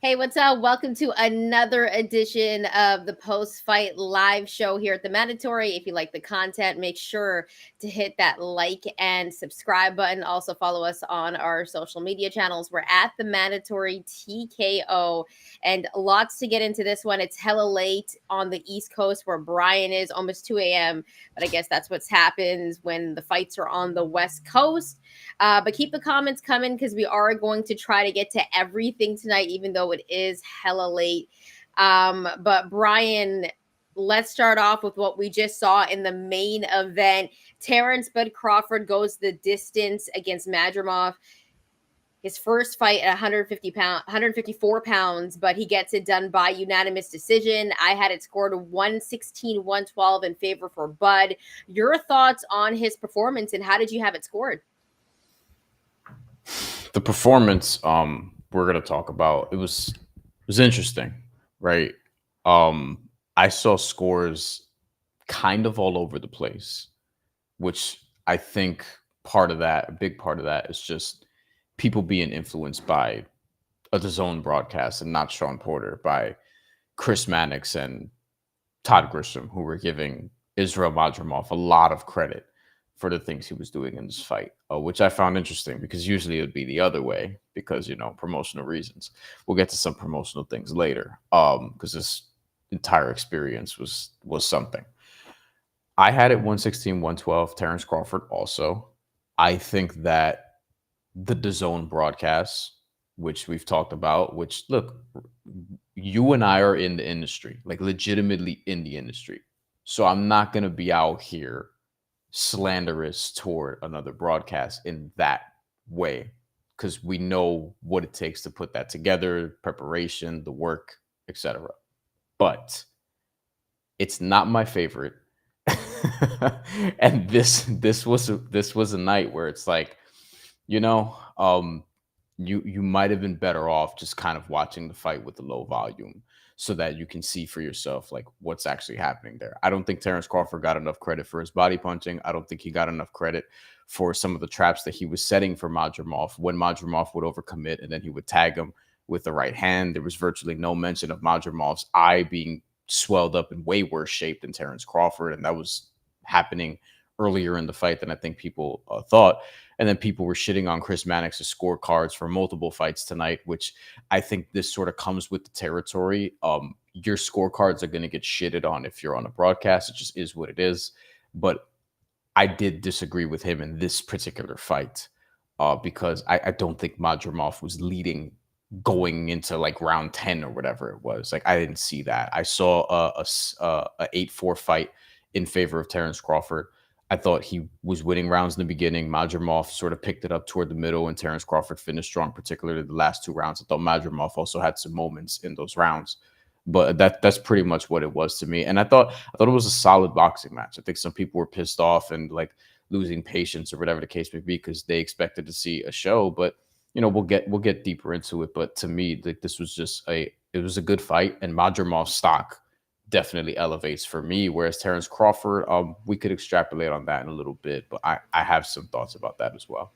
Hey, what's up? Welcome to another edition of the post-fight live show here at the Mandatory. If you like the content, make sure to hit that like and subscribe button. Also follow us on our social media channels. We're at the Mandatory TKO, and lots to get into this one. It's hella late on the East Coast where Bryan is, almost 2 a.m. But I guess that's what happens when the fights are on the West Coast. But keep the comments coming because we are going to try to get to everything tonight, even though it is hella late. But Bryan, let's start off with what we just saw in the main event. Terence Bud Crawford goes the distance against Madrimov. His first fight at 154 pounds, but he gets it done by unanimous decision. I had it scored 116-112 in favor for Bud. Your thoughts on his performance and how did you have it scored? The performance we're going to talk about, it was interesting, right? I saw scores kind of all over the place, which I think a big part of that is just people being influenced by a DAZN broadcast and not Sean Porter, by Chris Mannix and Todd Grisham, who were giving Israil Madrimov a lot of credit for the things he was doing in this fight, which I found interesting because usually it would be the other way because, promotional reasons. We'll get to some promotional things later because this entire experience was something. I had it 116-112, Terence Crawford also. I think that the DAZN broadcasts, which we've talked about, which, look, you and I are in the industry, like legitimately in the industry. So I'm not going to be out here slanderous toward another broadcast in that way because we know what it takes to put that together, preparation, the work, etc. But it's not my favorite. And this was a night where it's like, you might have been better off just kind of watching the fight with the low volume so that you can see for yourself like what's actually happening there. I don't think Terence Crawford got enough credit for his body punching. I don't think he got enough credit for some of the traps that he was setting for Madrimov when Madrimov would overcommit and then he would tag him with the right hand. There was virtually no mention of Madrimov's eye being swelled up in way worse shape than Terence Crawford, and that was happening earlier in the fight than I think people thought. And then people were shitting on Chris Mannix's scorecards for multiple fights tonight, which I think this sort of comes with the territory. Your scorecards are going to get shitted on if you're on a broadcast. It just is what it is. But I did disagree with him in this particular fight because I don't think Madrimov was leading going into like round 10 or whatever it was. Like, I didn't see that. I saw a 8-4 fight in favor of Terence Crawford. I thought he was winning rounds in the beginning. Madrimov sort of picked it up toward the middle, and Terence Crawford finished strong, particularly the last two rounds. I thought Madrimov also had some moments in those rounds, but that's pretty much what it was to me. And I thought it was a solid boxing match. I think some people were pissed off and like losing patience or whatever the case may be because they expected to see a show. But we'll get deeper into it. But to me, like, this was just it was a good fight, and Madrimov's stock definitely elevates for me, whereas Terence Crawford, we could extrapolate on that in a little bit, but I have some thoughts about that as well.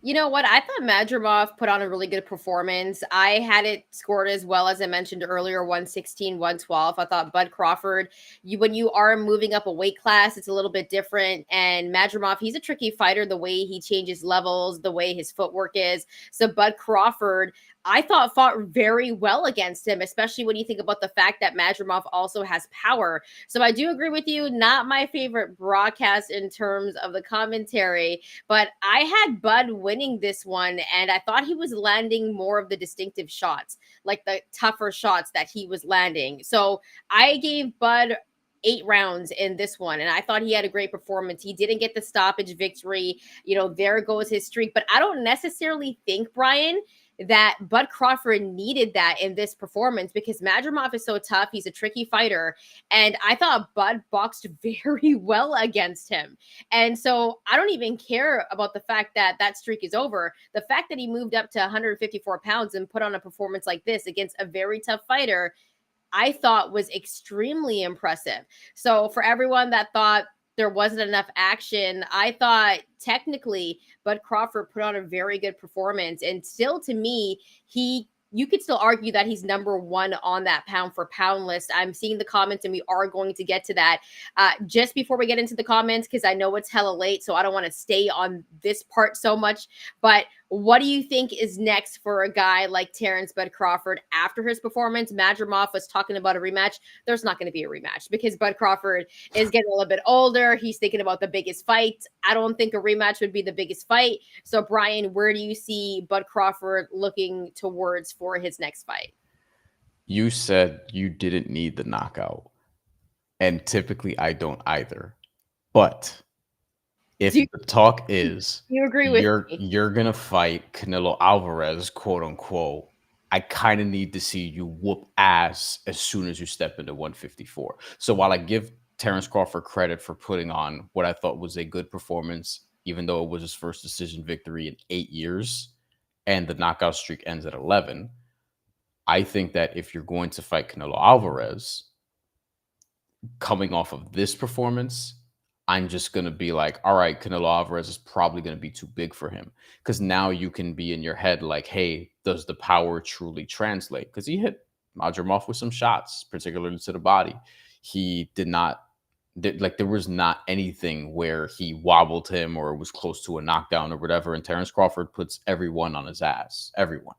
You know what? I thought Madrimov put on a really good performance. I had it scored as well, as I mentioned earlier, 116-112. I thought Bud Crawford, when you are moving up a weight class, it's a little bit different. And Madrimov, he's a tricky fighter, the way he changes levels, the way his footwork is. So Bud Crawford, I thought, fought very well against him, especially when you think about the fact that Madrimov also has power. So I do agree with you. Not my favorite broadcast in terms of the commentary, but I had Bud winning this one, and I thought he was landing more of the distinctive shots, like the tougher shots that he was landing. So I gave Bud 8 rounds in this one, and I thought he had a great performance. He didn't get the stoppage victory. There goes his streak. But I don't necessarily think, Bryan, that Bud Crawford needed that in this performance because Madrimov is so tough. He's a tricky fighter. And I thought Bud boxed very well against him. And so I don't even care about the fact that that streak is over. The fact that he moved up to 154 pounds and put on a performance like this against a very tough fighter, I thought was extremely impressive. So for everyone that thought there wasn't enough action, I thought technically Bud Crawford put on a very good performance. And still, to me, he you could still argue that he's number one on that pound for pound list. I'm seeing the comments and we are going to get to that. Just before we get into the comments, because I know it's hella late, so I don't want to stay on this part so much. But what do you think is next for a guy like Terence Bud Crawford after his performance? Madrimov was talking about a rematch. There's not going to be a rematch because Bud Crawford is getting a little bit older. He's thinking about the biggest fight. I don't think a rematch would be the biggest fight. So, Bryan, where do you see Bud Crawford looking towards for his next fight? You said you didn't need the knockout. And typically I don't either. But if the talk is you agree with me? You're going to fight Canelo Alvarez, quote unquote, I kind of need to see you whoop ass as soon as you step into 154. So while I give Terence Crawford credit for putting on what I thought was a good performance, even though it was his first decision victory in 8 years, and the knockout streak ends at 11, I think that if you're going to fight Canelo Alvarez, coming off of this performance, I'm just going to be like, all right, Canelo Alvarez is probably going to be too big for him. Because now you can be in your head like, hey, does the power truly translate? Because he hit Madrimov with some shots, particularly to the body. He did not, there was not anything where he wobbled him or was close to a knockdown or whatever. And Terence Crawford puts everyone on his ass, everyone.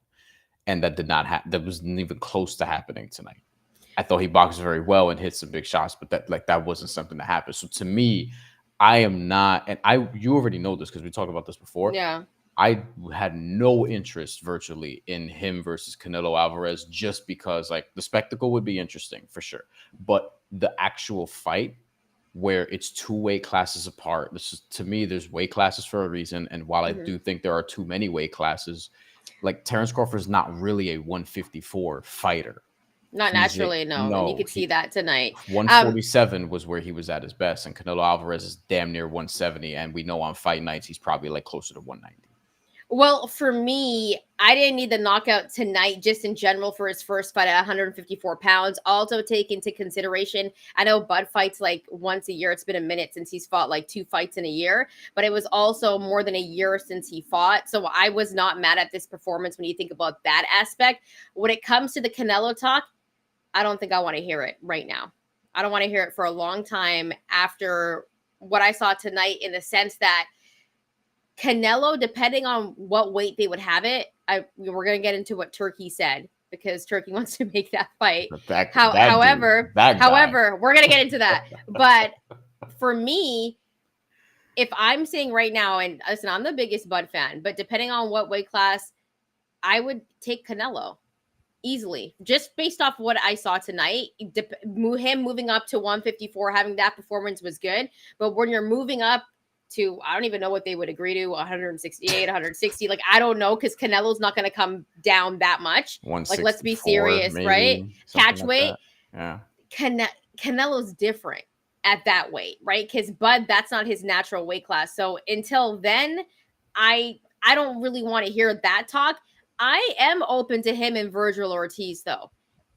And that did not happen. That wasn't even close to happening tonight. I thought he boxed very well and hit some big shots, but that wasn't something that happened. So to me, I am not, and you already know this because we talked about this before. Yeah. I had no interest virtually in him versus Canelo Alvarez just because like the spectacle would be interesting for sure. But the actual fight where it's 2 weight classes apart, this is, to me, there's weight classes for a reason. And while I do think there are too many weight classes, like Terence Crawford is not really a 154 fighter. Not naturally, no. And you could see that tonight. 147 was where he was at his best, and Canelo Alvarez is damn near 170, and we know on fight nights he's probably like closer to 190. Well, for me, I didn't need the knockout tonight just in general for his first fight at 154 pounds. Also take into consideration, I know Bud fights like once a year. It's been a minute since he's fought like 2 fights in a year, but it was also more than a year since he fought. So I was not mad at this performance when you think about that aspect. When it comes to the Canelo talk, I don't think I want to hear it right now. I don't want to hear it for a long time after what I saw tonight, in the sense that Canelo, depending on what weight they would have it, we're going to get into what Turkey said, because Turkey wants to make that fight. However, we're going to get into that. But for me, if I'm saying right now, and listen, I'm the biggest Bud fan, but depending on what weight class, I would take Canelo easily, just based off what I saw tonight. Him moving up to 154, having that performance was good. But when you're moving up to, I don't even know what they would agree to, 168, 160. Like, I don't know, because Canelo's not going to come down that much. Like, let's be serious, maybe, right? Catch like weight. Yeah. Canelo's different at that weight, right? Because Bud, that's not his natural weight class. So until then, I don't really want to hear that talk. I am open to him and Virgil Ortiz, though.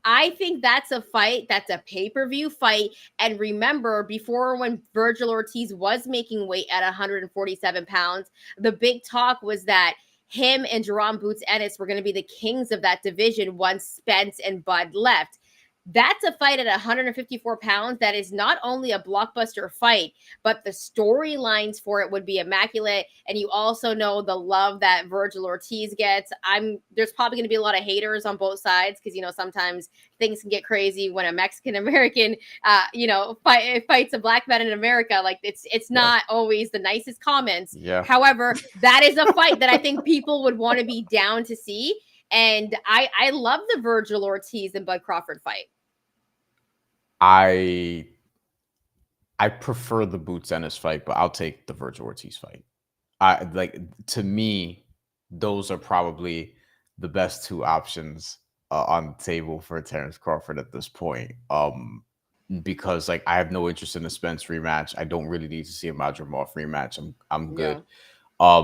I think that's a fight. That's a pay-per-view fight. And remember, before, when Virgil Ortiz was making weight at 147 pounds, the big talk was that him and Jerome Boots Ennis were going to be the kings of that division once Spence and Bud left. That's a fight at 154 pounds that is not only a blockbuster fight, but the storylines for it would be immaculate. And you also know the love that Virgil Ortiz gets. There's probably going to be a lot of haters on both sides, because, you know, sometimes things can get crazy when a Mexican-American, fights a black man in America. Like, it's not always the nicest comments. Yeah. However, that is a fight that I think people would want to be down to see. And I love the Virgil Ortiz and Bud Crawford fight. I prefer the Boots Ennis fight, but I'll take the Virgil Ortiz fight. To me, those are probably the best 2 options on the table for Terence Crawford at this point. Because like I have no interest in a Spence rematch. I don't really need to see a Madrimov rematch. I'm good. Yeah.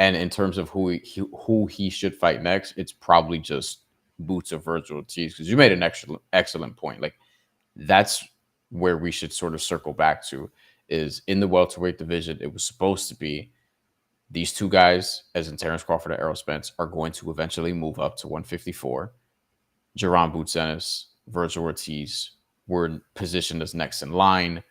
And in terms of who he should fight next, it's probably just Boots or Virgil Ortiz, because you made an excellent point. Like, that's where we should sort of circle back to, is in the welterweight division, it was supposed to be These two guys, as in Terence Crawford and Errol Spence, are going to eventually move up to 154. Jerron Boots Ennis, Virgil Ortiz were positioned as next in line.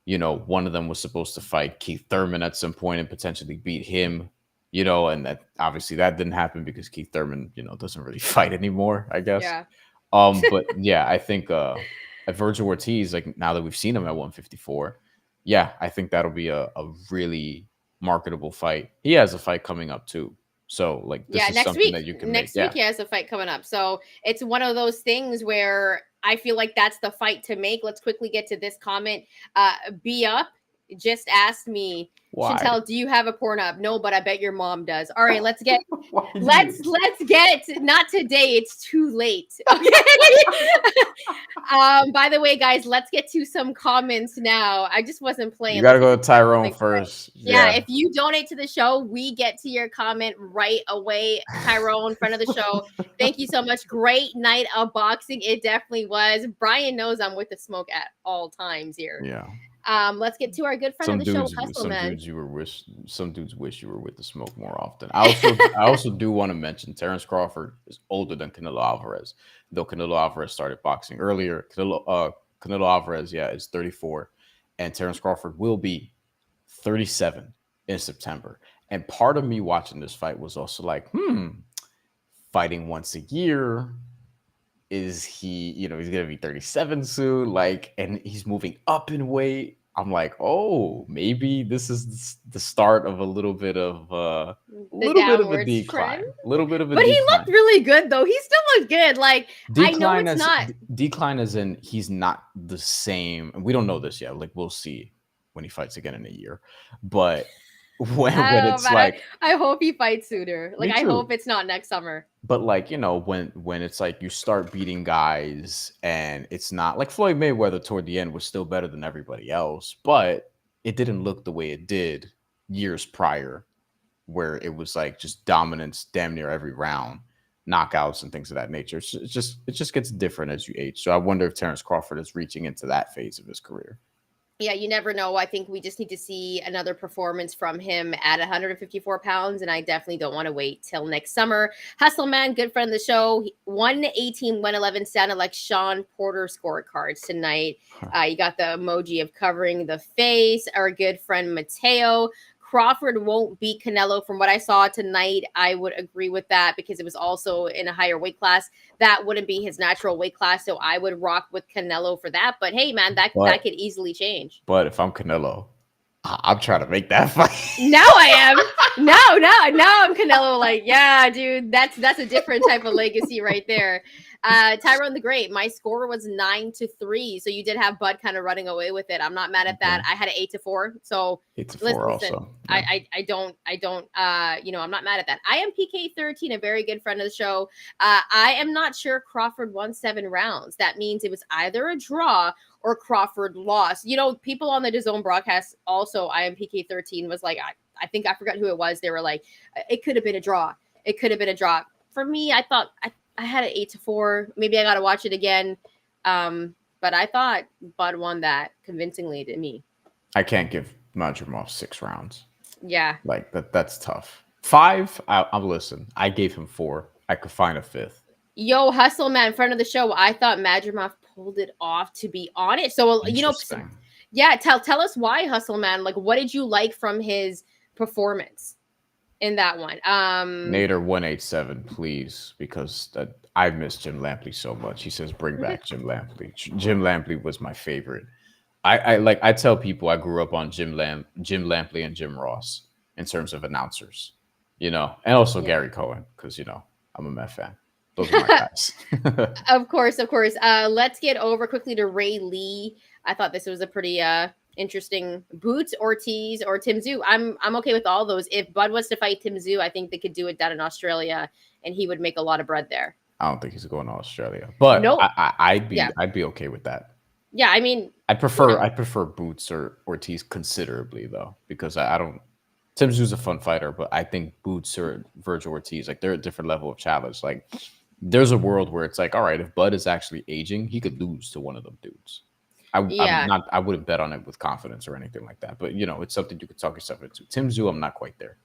One of them was supposed to fight Keith Thurman at some point and potentially beat him, and that obviously that didn't happen because Keith Thurman, doesn't really fight anymore, I guess. Yeah. But yeah, I think at Virgil Ortiz, like now that we've seen him at 154, yeah, I think that'll be a really marketable fight. He has a fight coming up too. So like this is next something week. that you can Next make. week he has a fight coming up. So it's one of those things where I feel like that's the fight to make. Let's quickly get to this comment. Be Up just asked me, Why? Shantelle, do you have a porn up? No, but I bet your mom does. All right, let's get let's get not today. It's too late. Okay. By the way, guys, let's get to some comments now. I just wasn't playing. You gotta go to Tyrone first. Yeah, if you donate to the show, we get to your comment right away. Tyrone, friend of the show, thank you so much. Great night of boxing. It definitely was. Bryan knows I'm with the smoke at all times here. Yeah. Let's get to our good friend of the show, Hustle Man. Some dudes wish you were with the smoke more often. I also do want to mention Terence Crawford is older than Canelo Alvarez, though Canelo Alvarez started boxing earlier. Canelo Alvarez, is 34, and Terence Crawford will be 37 in September. And part of me watching this fight was also like, fighting once a year. Is he, he's gonna be 37 soon, and he's moving up in weight. I'm like, oh, maybe this is the start of a little bit of a decline. But he looked really good though. He still looked good. Like decline, I know it's not decline as in he's not the same. We don't know this yet. Like we'll see when he fights again in a year. But when it's like, I hope he fights sooner. Like I hope it's not next summer. But like, when it's like you start beating guys and it's not like Floyd Mayweather toward the end was still better than everybody else, but it didn't look the way it did years prior, where it was like just dominance damn near every round, knockouts and things of that nature. It just gets different as you age. So I wonder if Terence Crawford is reaching into that phase of his career. Yeah, you never know. I think we just need to see another performance from him at 154 pounds, and I definitely don't want to wait till next summer. Hustle Man, good friend of the show, 118, 111 sounded like Sean Porter scorecards tonight. You got the emoji of covering the face. Our good friend Mateo. Crawford won't beat Canelo. From what I saw tonight, I would agree with that because it was also in a higher weight class. That wouldn't be his natural weight class, so I would rock with Canelo for that. But hey, man, that could easily change. But if I'm Canelo, I'm trying to make that fight. Now I am. Now I'm Canelo. Like, yeah, dude, that's a different type of legacy right there. Tyrone the Great, my score was 9-3, so you did have Bud kind of running away with it. I'm not mad at that. I had an 8-4, so 8-4 also. Yeah. I don't. I'm not mad at that. I am PK13, a very good friend of the show. I am not sure Crawford won 7 rounds. That means it was either a draw or Crawford lost. People on the DAZN broadcast also, I am PK13 was like, I think I forgot who it was. They were like, it could have been a draw. It could have been a draw. For me, I thought I had an 8-4. Maybe I got to watch it again. But I thought Bud won that convincingly to me. I can't give Madrimov 6 rounds. Yeah. Like that's tough. 5, I'm listening. I gave him 4. I could find a 5th. Yo, Hustle Man, friend of the show. I thought Madrimov pulled it off, to be honest. So, yeah, tell us why, Hustle Man. Like, what did you like from his performance in that one? Nader 187, please, because I miss Jim Lampley so much. He says, bring back Jim Lampley. Jim Lampley was my favorite. I tell people I grew up on Jim Lampley and Jim Ross in terms of announcers, and also Gary Cohen, because I'm a Met fan. Those are my guys. Of course. Let's get over quickly to Ray Lee. I thought this was a pretty interesting Boots, Ortiz, or Tim Tszyu. I'm okay with all those. If Bud was to fight Tim Tszyu, I think they could do it down in Australia, and he would make a lot of bread there. I don't think he's going to Australia, but nope. I'd be okay with that. Yeah, I mean, I prefer Boots or Ortiz considerably though, because I don't. Tim Tszyu's a fun fighter, but I think Boots or Virgil Ortiz, like they're a different level of challenge. Like, there's a world where it's like, all right, if Bud is actually aging, he could lose to one of them dudes. I wouldn't bet on it with confidence or anything like that, but it's something you could talk yourself into. Tim Tszyu, I'm not quite there.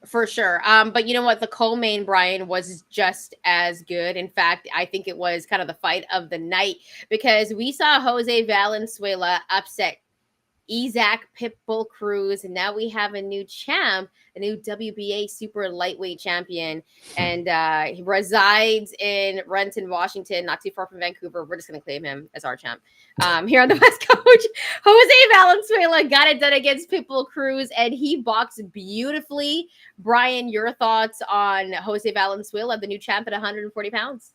For sure. But you know what? The co-main, Bryan, was just as good. In fact, I think it was kind of the fight of the night because we saw Jose Valenzuela upset Isaac Pitbull Cruz, and now we have a new champ, a new WBA super lightweight champion, and he resides in Renton, Washington, not too far from Vancouver. We're just gonna claim him as our champ. Here on the West Coast, Jose Valenzuela got it done against Pitbull Cruz, and he boxed beautifully. Bryan, your thoughts on Jose Valenzuela, the new champ at 140 pounds?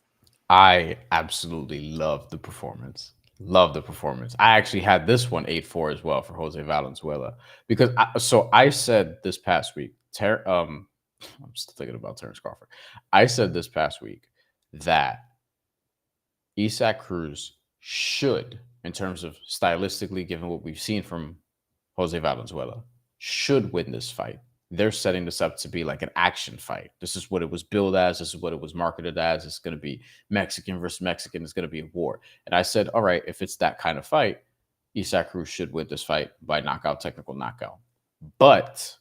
I absolutely love the performance. Love the performance. I actually had this one 8-4 as well for Jose Valenzuela because I said this past week, I'm still thinking about Terence Crawford. I said this past week that Isaac Cruz should, in terms of stylistically, given what we've seen from Jose Valenzuela, should win this fight. They're setting this up to be like an action fight. This is what it was billed as. This is what it was marketed as. It's going to be Mexican versus Mexican. It's going to be a war. And I said, all right, if it's that kind of fight, Isaac Cruz should win this fight by knockout, technical knockout. But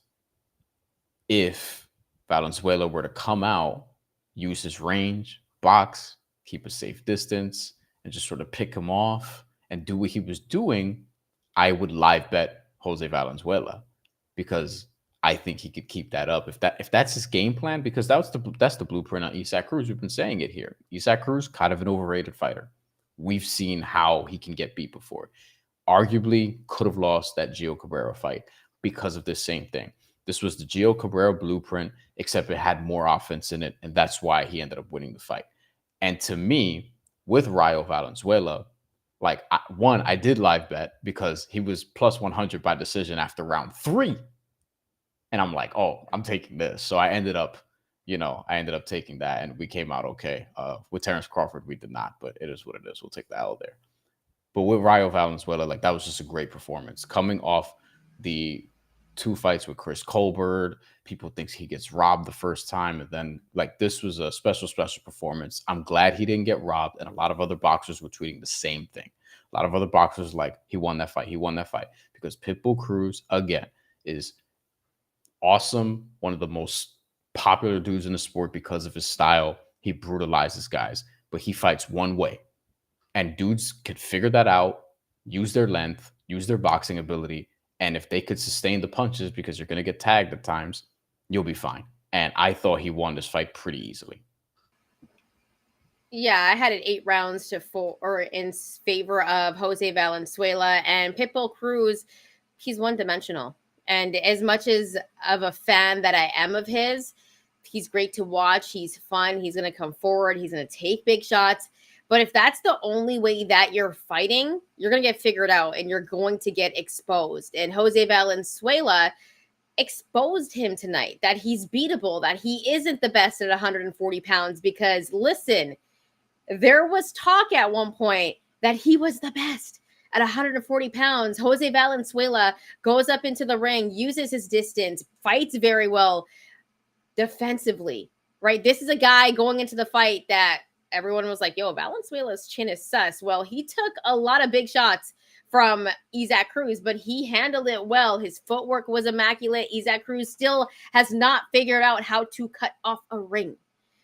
if Valenzuela were to come out, use his range, box, keep a safe distance, and just sort of pick him off and do what he was doing, I would live bet Jose Valenzuela because I think he could keep that up if that's his game plan, because that's the blueprint on Isaac Cruz. We've been saying it here. Isaac Cruz, kind of an overrated fighter. We've seen how he can get beat before. Arguably could have lost that Gio Cabrera fight because of this same thing. This was the Gio Cabrera blueprint, except it had more offense in it, and that's why he ended up winning the fight. And to me, with Rayo Valenzuela, like I did live bet because he was plus 100 by decision after round 3. And I'm like, oh, I'm taking this. So I ended up taking that, and we came out okay. With Terence Crawford, we did not, but it is what it is. We'll take the L there. But with Rayo Valenzuela, like that was just a great performance. Coming off the 2 fights with Chris Colbert, people thinks he gets robbed the first time, and then like this was a special performance. I'm glad he didn't get robbed, and a lot of other boxers were tweeting the same thing. A lot of other boxers like he won that fight, because Pitbull Cruz again is awesome, one of the most popular dudes in the sport because of his style. He brutalizes guys, but he fights one way. And dudes can figure that out, use their length, use their boxing ability. And if they could sustain the punches, because you're going to get tagged at times, you'll be fine. And I thought he won this fight pretty easily. Yeah, I had it 8 rounds to 4 or in favor of Jose Valenzuela, and Pitbull Cruz. He's one-dimensional. And as much as of a fan that I am of his, he's great to watch. He's fun. He's going to come forward. He's going to take big shots. But if that's the only way that you're fighting, you're going to get figured out and you're going to get exposed. And Jose Valenzuela exposed him tonight, that he's beatable, that he isn't the best at 140 pounds. Because listen, there was talk at one point that he was the best at 140 pounds. Jose Valenzuela goes up into the ring, uses his distance, fights very well defensively, right? This is a guy going into the fight that everyone was like, yo, Valenzuela's chin is sus. Well, he took a lot of big shots from Isaac Cruz, but he handled it well. His footwork was immaculate. Isaac Cruz still has not figured out how to cut off a ring.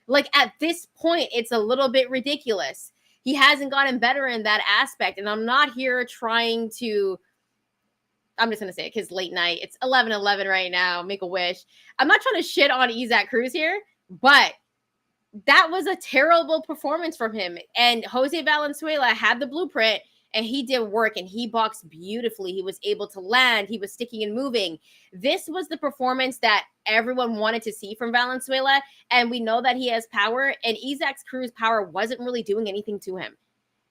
Like at this point, it's a little bit ridiculous. He hasn't gotten better in that aspect. And I'm not here trying to, I'm just going to say it because late night, it's 11:11 right now, make a wish. I'm not trying to shit on Isaac Cruz here, but that was a terrible performance from him. And Jose Valenzuela had the blueprint and he did work and he boxed beautifully. He was able to land. He was sticking and moving. This was the performance that everyone wanted to see from Valenzuela. And we know that he has power, and Isaac Cruz's power wasn't really doing anything to him.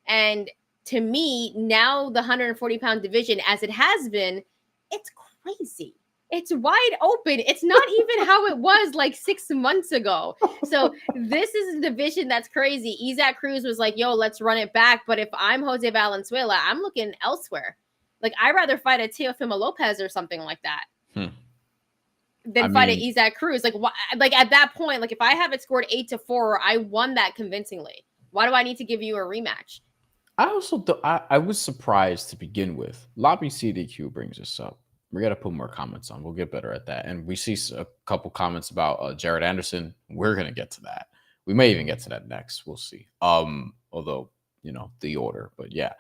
And to me, now the 140-pound division, as it has been, it's crazy. It's wide open. It's not even how it was like 6 months ago. So this is a division that's crazy. Isaac Cruz was like, yo, let's run it back. But if I'm Jose Valenzuela, I'm looking elsewhere. Like, I'd rather fight a Teofimo Lopez or something like that than fight a Isaac Cruz. Like at that point, like if I have it scored 8-4, I won that convincingly. Why do I need to give you a rematch? I also I was surprised to begin with. Lobby CDQ brings this up. We got to put more comments on. We'll get better at that. And we see a couple comments about Jared Anderson. We're gonna get to that. We may even get to that next. We'll see. Although the order, but yeah.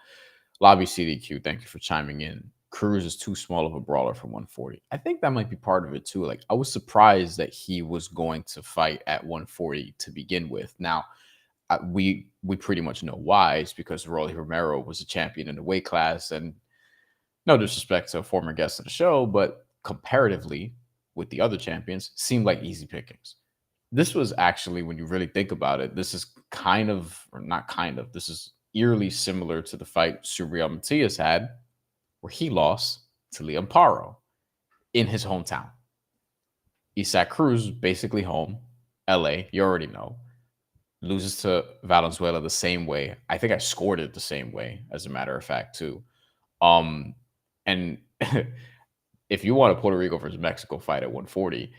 Lobby CDQ, thank you for chiming in. Cruz is too small of a brawler for 140. I think that might be part of it too. Like, I was surprised that he was going to fight at 140 to begin with. Now, we pretty much know why. It's because Rolly Romero was a champion in the weight class, and no disrespect to a former guest of the show, but comparatively with the other champions, seemed like easy pickings. This was actually, when you really think about it, this is kind of, or not kind of, this is eerily similar to the fight Subriel Matias had, where he lost to Liam Paro in his hometown. Isaac Cruz, basically home, LA, you already know, loses to Valenzuela the same way. I think I scored it the same way, as a matter of fact, too. And if you want a Puerto Rico versus Mexico fight at 140,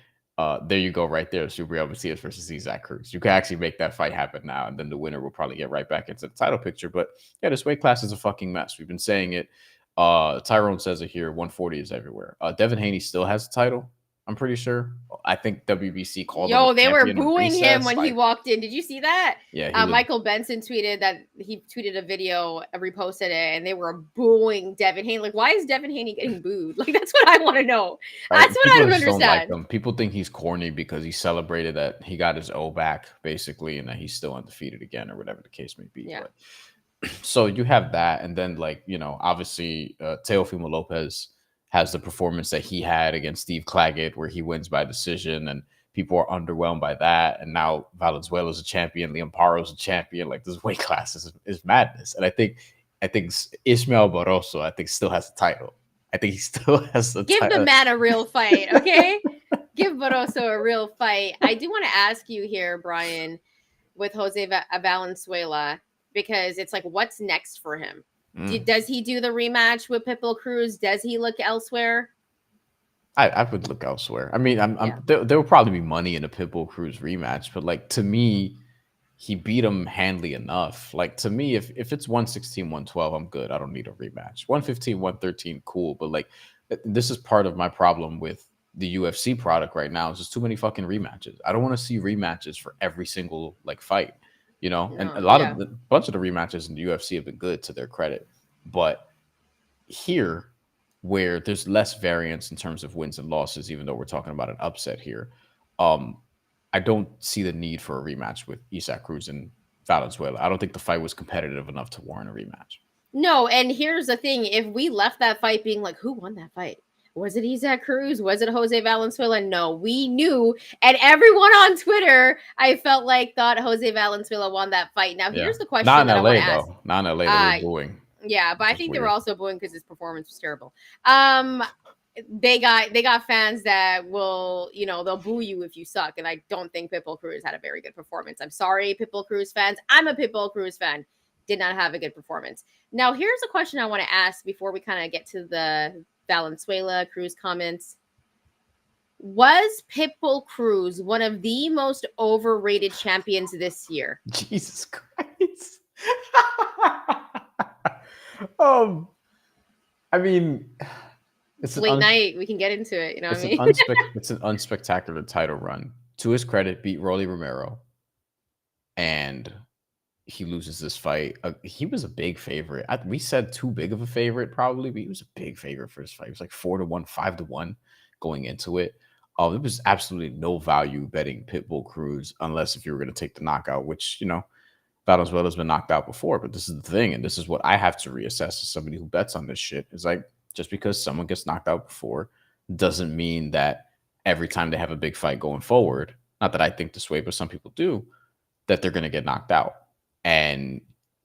there you go, right there. Subriel Matias versus Isaac Cruz. You can actually make that fight happen now, and then the winner will probably get right back into the title picture. But yeah, this weight class is a fucking mess. We've been saying it. Tyrone says it here. 140 is everywhere. Devin Haney still has a title, I'm pretty sure. I think WBC called him. Yo, they were booing him when he walked in. Did you see that? Yeah. Michael Benson tweeted that he tweeted a video, reposted it, and they were booing Devin Haney. Like, why is Devin Haney getting booed? Like, that's what I want to know. That's what I don't understand. Don't like people think he's corny because he celebrated that he got his O back, basically, and that he's still undefeated again, or whatever the case may be. Yeah. But, so you have that, and then, like, obviously, Teofimo Lopez has the performance that he had against Steve Claggett, where he wins by decision, and people are underwhelmed by that. And now Valenzuela is a champion, Liam Paro is a champion. Like, this weight class is madness. And I think Ismael Barroso, still has the title. I think he still has the title. Give the man a real fight, okay? Give Barroso a real fight. I do want to ask you here, Bryan, with Jose Valenzuela, because it's like, what's next for him? Does he do the rematch with Pitbull Cruz? Does he look elsewhere? I would look elsewhere. I mean, there will probably be money in a Pitbull Cruz rematch, but, like, to me, he beat him handily enough. Like, to me, if it's 116, 112, I'm good. I don't need a rematch. 115, 113, cool. But, like, this is part of my problem with the UFC product right now. Is just too many fucking rematches. I don't want to see rematches for every single, like, fight. And a bunch of the rematches in the UFC have been good, to their credit. But here, where there's less variance in terms of wins and losses, even though we're talking about an upset here, I don't see the need for a rematch with Isaac Cruz and Valenzuela. I don't think the fight was competitive enough to warrant a rematch. No, and here's the thing. If we left that fight being like, who won that fight? Was it Isaac Cruz? Was it Jose Valenzuela? No, we knew. And everyone on Twitter, I felt like, thought Jose Valenzuela won that fight. Now, here's the question that I want to ask. Not in LA, they were booing. Yeah, but I think they were also booing because his performance was terrible. They got fans that will, they'll boo you if you suck. And I don't think Pitbull Cruz had a very good performance. I'm sorry, Pitbull Cruz fans. I'm a Pitbull Cruz fan. Did not have a good performance. Now, here's a question I want to ask before we kind of get to the Valenzuela Cruz comments. Was Pitbull Cruz one of the most overrated champions this year? Jesus Christ. I mean, it's late night. We can get into it. You know what I mean? It's an unspectacular title run. To his credit, beat Rolly Romero, and he loses this fight. He was a big favorite. We said too big of a favorite, probably, but he was a big favorite for his fight. He was like 4-1, 5-1 going into it. There was absolutely no value betting Pitbull Cruz unless if you were going to take the knockout, which, Valenzuela's been knocked out before. But this is the thing, and this is what I have to reassess as somebody who bets on this shit. Is like, just because someone gets knocked out before doesn't mean that every time they have a big fight going forward, not that I think this way, but some people do, that they're going to get knocked out. And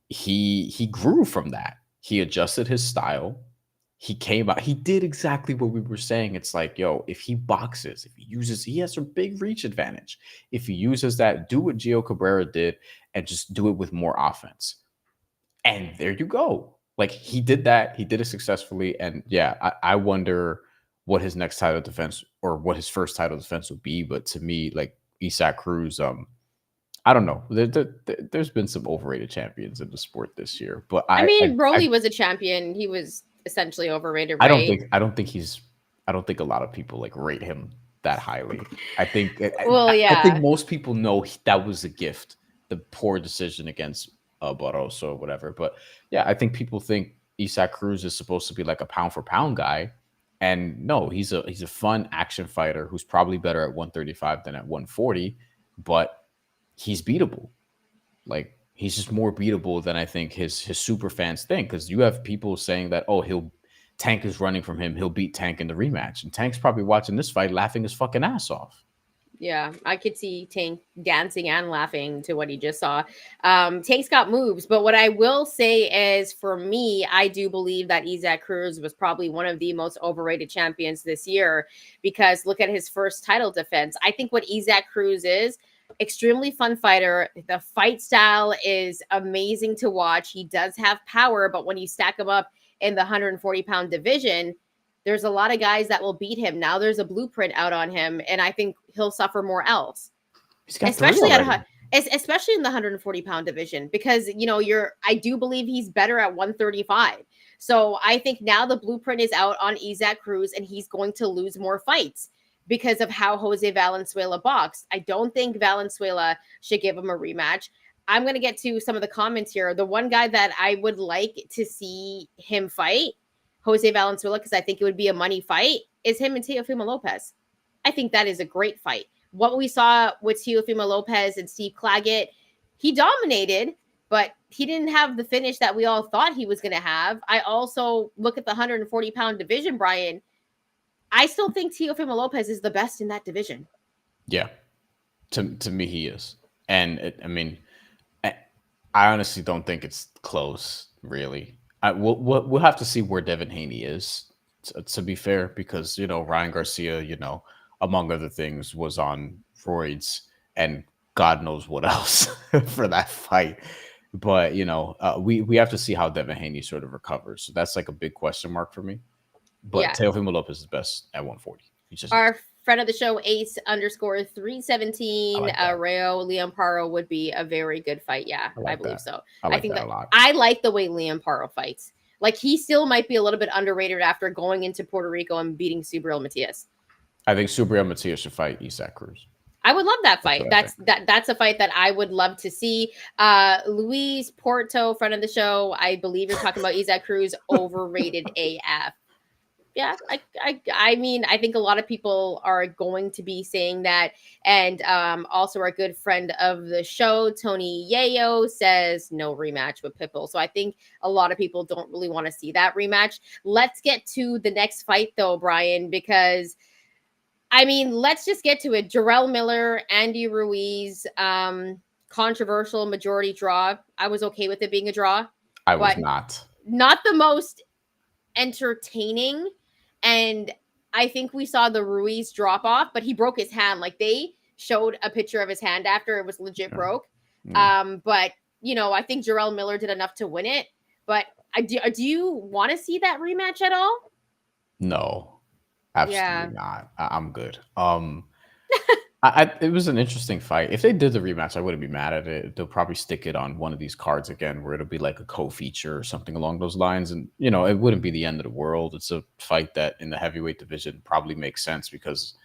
he grew from that. He adjusted his style. He came out. He did exactly what we were saying. It's like, yo, if he boxes, he has a big reach advantage. If he uses that, do what Gio Cabrera did and just do it with more offense. And there you go. Like, he did that. He did it successfully. And yeah, I wonder what his next title defense or what his first title defense would be. But to me, like, Isaac Cruz, I don't know. There's been some overrated champions in the sport this year, but Rolly was a champion. He was essentially overrated, right? I don't think he's I don't think a lot of people like rate him that highly. I think Well, I think yeah. most people know that was a gift, the poor decision against Barroso or whatever. But yeah, I think people think Isaac Cruz is supposed to be like a pound for pound guy, and no, he's a fun action fighter who's probably better at 135 than at 140, but he's beatable. Like he's just more beatable than I think his super fans think. Because you have people saying that, oh, he'll Tank is running from him, he'll beat Tank in the rematch, and Tank's probably watching this fight laughing his fucking ass off. Yeah, I could see Tank dancing and laughing to what he just saw. Tank's got moves, but what I will say is, for me, I do believe that Isaac Cruz was probably one of the most overrated champions this year, because look at his first title defense. I think what Isaac Cruz is, extremely fun fighter. The fight style is amazing to watch. He does have power, but when you stack him up in the 140-pound division, there's a lot of guys that will beat him. Now there's a blueprint out on him, and I think he'll suffer more else, He's got three especially already. especially in the 140-pound division, because I do believe he's better at 135. So I think now the blueprint is out on Isaac Cruz, and he's going to lose more fights because of how Jose Valenzuela boxed. I don't think Valenzuela should give him a rematch. I'm going to get to some of the comments here. The one guy that I would like to see him fight, Jose Valenzuela, because I think it would be a money fight, is him and Teofimo Lopez. I think that is a great fight. What we saw with Teofimo Lopez and Steve Claggett, he dominated, but he didn't have the finish that we all thought he was going to have. I also look at the 140-pound division, Bryan. I still think Teofimo Lopez is the best in that division. Yeah, to me he is, and I mean, I honestly don't think it's close. Really, we'll have to see where Devin Haney is. To be fair, because Ryan Garcia, among other things, was on roids and God knows what else for that fight. But we have to see how Devin Haney sort of recovers. So that's like a big question mark for me. But Yeah. Teofimo Lopez is best at 140. He's just Our friend of the show, Ace_317, like that. Rayo Liam Paro would be a very good fight. Yeah, I like I believe that. so. I like think that a lot. I like the way Liam Paro fights. Like, he still might be a little bit underrated after going into Puerto Rico and beating Subriel Matias. I think Subriel Matias should fight Isaac Cruz. I would love that fight. That's That's a fight that I would love to see. Luis Porto, friend of the show, I believe you're talking about Isaac Cruz, overrated AF. Yeah, I mean, I think a lot of people are going to be saying that. And also our good friend of the show, Tony Yayo, says no rematch with Pitbull. So I think a lot of people don't really want to see that rematch. Let's get to the next fight though, Bryan, because I mean, let's just get to it. Jarrell Miller, Andy Ruiz, controversial majority draw. I was okay with it being a draw. I was not the most entertaining. And I think we saw the Ruiz drop off, but he broke his hand. Like, they showed a picture of his hand after it was legit broke. Yeah. But I think Jarrell Miller did enough to win it. But do you want to see that rematch at all? No, absolutely not. I'm good. It was an interesting fight. If they did the rematch, I wouldn't be mad at it. They'll probably stick it on one of these cards again, where it'll be like a co-feature or something along those lines. And it wouldn't be the end of the world. It's a fight that in the heavyweight division probably makes sense, because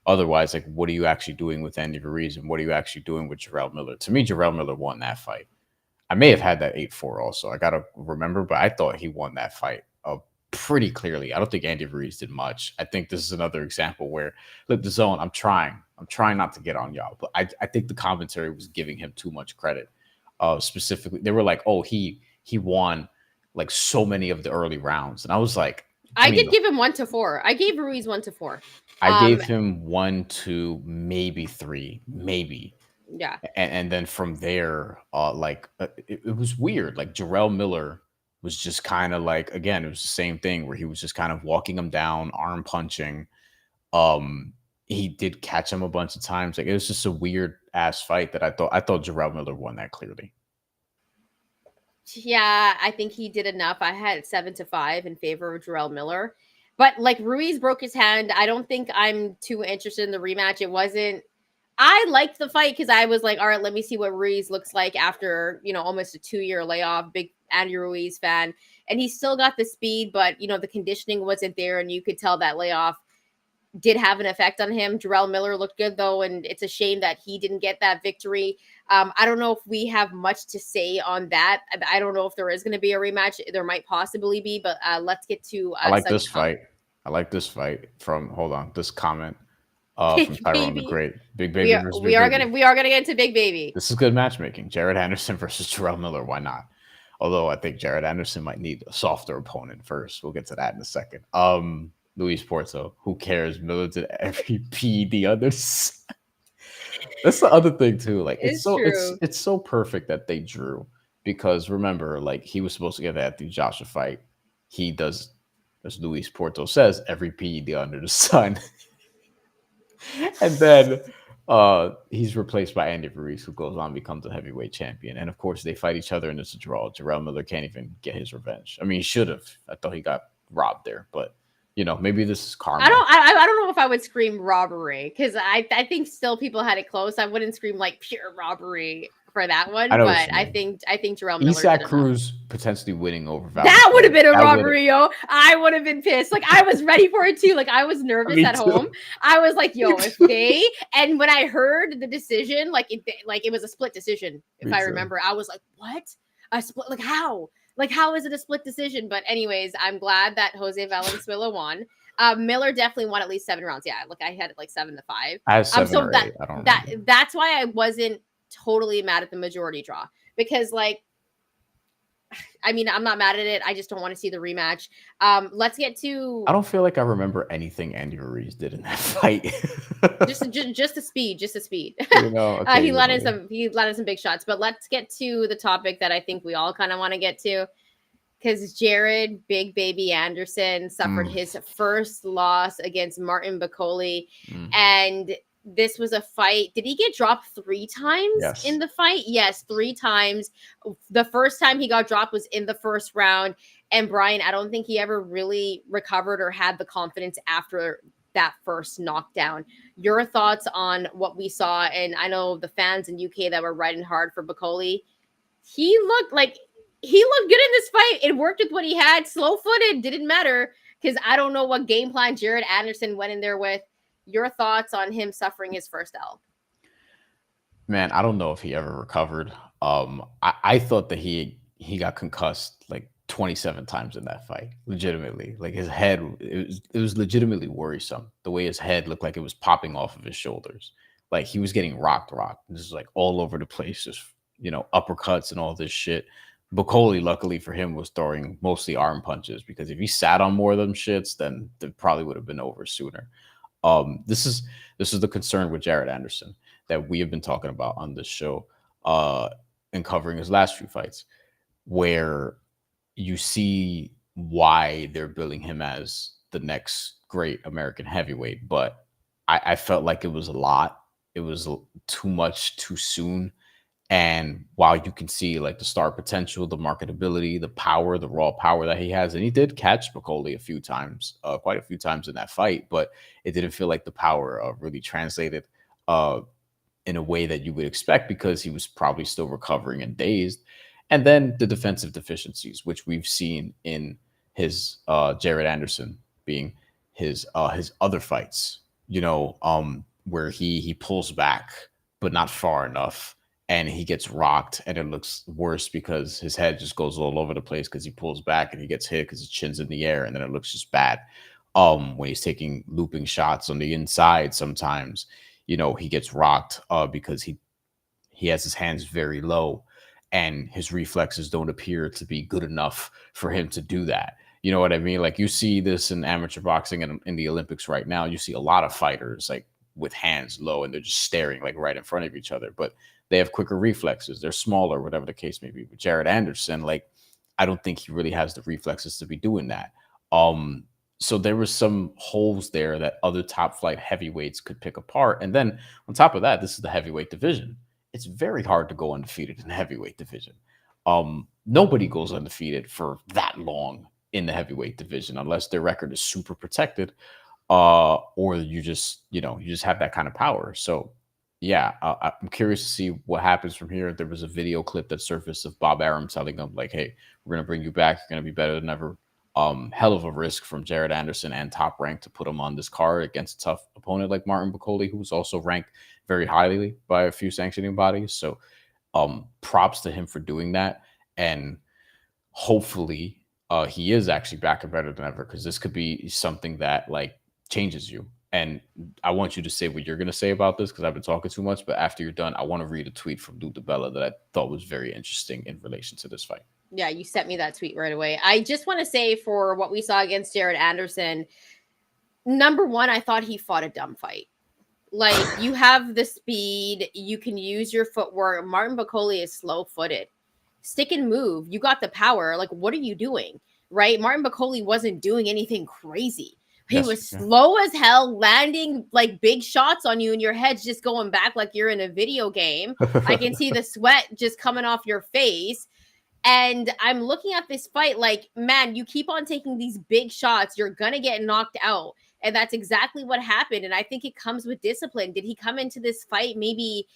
otherwise, like, what are you actually doing with Andy Ruiz, and what are you actually doing with Jarrell Miller? To me, Jarrell Miller won that fight. I may have had that 8-4 also. I gotta remember, but I thought he won that fight pretty clearly. I don't think Andy Ruiz did much. I think this is another example where, look, the zone, I'm trying not to get on y'all, but I think the commentary was giving him too much credit. Specifically, they were like, oh, he won like so many of the early rounds. And I was like, I did give him 1-4. I gave Ruiz 1-4. I gave him 1, 2, maybe 3, maybe. Yeah. And then from there, it was weird. Like, Jarrell Miller was just kind of like, again, it was the same thing where he was just kind of walking him down, arm punching. He did catch him a bunch of times. Like, it was just a weird ass fight that I thought Jarrell Miller won that clearly. Yeah, I think he did enough. I had 7-5 in favor of Jarrell Miller. But like, Ruiz broke his hand. I don't think I'm too interested in the rematch. It wasn't. I liked the fight because I was like, all right, let me see what Ruiz looks like after, almost a 2-year layoff. Big Andy Ruiz fan. And he still got the speed, but, the conditioning wasn't there. And you could tell that layoff did have an effect on him. Jarrell Miller looked good though, and it's a shame that he didn't get that victory. I don't know if we have much to say on that. I don't know if there is going to be a rematch. There might possibly be, but let's get to I like this fight. I like this fight from this comment from Big Tyrone the Baby. Great. Big Baby versus Big Baby. We are gonna get to Big Baby. This is good matchmaking. Jared Anderson versus Jarrell Miller. Why not? Although I think Jared Anderson might need a softer opponent first. We'll get to that in a second. Luis Porto. Who cares? Miller did every PED others. That's the other thing too. Like it's so perfect that they drew, because remember, like he was supposed to get that the Joshua fight. He does, as Luis Porto says, every PED under the sun. And then he's replaced by Andy Ruiz, who goes on and becomes a heavyweight champion. And of course, they fight each other, and it's a draw. Jarrell Miller can't even get his revenge. I mean, he should have. I thought he got robbed there, but maybe this is karma. I don't know if I would scream robbery, because I think still people had it close. I wouldn't scream like pure robbery for that one, but I think Jarrell Miller. Isaac Cruz potentially winning over Valenzuela. That would have been a robbery, yo. I would have been pissed. Like I was ready for it too. Like I was nervous at home. I was like, yo, if they and when I heard the decision, like it was a split decision, if I remember. I was like, what? A split? Like how? Like how is it a split decision? But anyways, I'm glad that Jose Valenzuela won. Miller definitely won at least 7 rounds. Yeah, look, I had it like 7-5. I have 7 or 8. I don't remember. That's why I wasn't totally mad at the majority draw, because like I mean, I'm not mad at it. I just don't want to see the rematch. Let's get to. I don't feel like I remember anything Andy Ruiz did in that fight. just the speed. Okay, he landed some big shots. But let's get to the topic that I think we all kind of want to get to, because Jared Big Baby Anderson suffered his first loss against Martin Bakole, and this was a fight. Did he get dropped 3 times in the fight? Yes, 3 times. The first time he got dropped was in the first round. And Bryan, I don't think he ever really recovered or had the confidence after that first knockdown. Your thoughts on what we saw? And I know the fans in UK that were riding hard for Bakole. He looked good in this fight. It worked with what he had. Slow-footed, didn't matter, because I don't know what game plan Jared Anderson went in there with. Your thoughts on him suffering his first L? Man, I don't know if he ever recovered. I thought that he got concussed like 27 times in that fight. Legitimately, like his head, it was legitimately worrisome. The way his head looked like it was popping off of his shoulders. Like he was getting rocked. This is like all over the place, just uppercuts and all this shit. Bakole, luckily for him, was throwing mostly arm punches, because if he sat on more of them shits, then it probably would have been over sooner. This is the concern with Jared Anderson that we have been talking about on this show, and covering his last few fights, where you see why they're billing him as the next great American heavyweight. But I felt like it was a lot. It was too much too soon. And while you can see like the star potential, the marketability, the power, the raw power that he has, and he did catch Bakole a few times, quite a few times in that fight, but it didn't feel like the power really translated in a way that you would expect, because he was probably still recovering and dazed. And then the defensive deficiencies, which we've seen in his Jared Anderson being his other fights, where he pulls back, but not far enough. And he gets rocked, and it looks worse because his head just goes all over the place because he pulls back and he gets hit because his chin's in the air, and then it looks just bad. When he's taking looping shots on the inside, sometimes, he gets rocked because he has his hands very low, and his reflexes don't appear to be good enough for him to do that. You know what I mean? Like you see this in amateur boxing and in the Olympics right now. You see a lot of fighters like with hands low, and they're just staring like right in front of each other, but they have quicker reflexes. They're smaller, whatever the case may be. But Jared Anderson, like, I don't think he really has the reflexes to be doing that. So there was some holes there that other top flight heavyweights could pick apart. And then on top of that, this is the heavyweight division. It's very hard to go undefeated in the heavyweight division. Nobody goes undefeated for that long in the heavyweight division unless their record is super protected, or you just have that kind of power. So yeah, I'm curious to see what happens from here. There was a video clip that surfaced of Bob Arum telling them like, hey, we're going to bring you back. You're going to be better than ever. Hell of a risk from Jared Anderson and Top Rank to put him on this card against a tough opponent like Martin Bakole, who's also ranked very highly by a few sanctioning bodies. So props to him for doing that. And hopefully he is actually back and better than ever, because this could be something that like changes you. And I want you to say what you're going to say about this, because I've been talking too much. But after you're done, I want to read a tweet from Lou DiBella that I thought was very interesting in relation to this fight. Yeah, you sent me that tweet right away. I just want to say, for what we saw against Jared Anderson, number one, I thought he fought a dumb fight. Like, you have the speed, you can use your footwork. Martin Bakole is slow-footed. Stick and move. You got the power. Like, what are you doing? Right? Martin Bakole wasn't doing anything crazy. He was slow as hell, landing like big shots on you, and your head's just going back like you're in a video game. I can see the sweat just coming off your face. And I'm looking at this fight like, man, you keep on taking these big shots, you're going to get knocked out. And that's exactly what happened. And I think it comes with discipline. Did he come into this fight maybe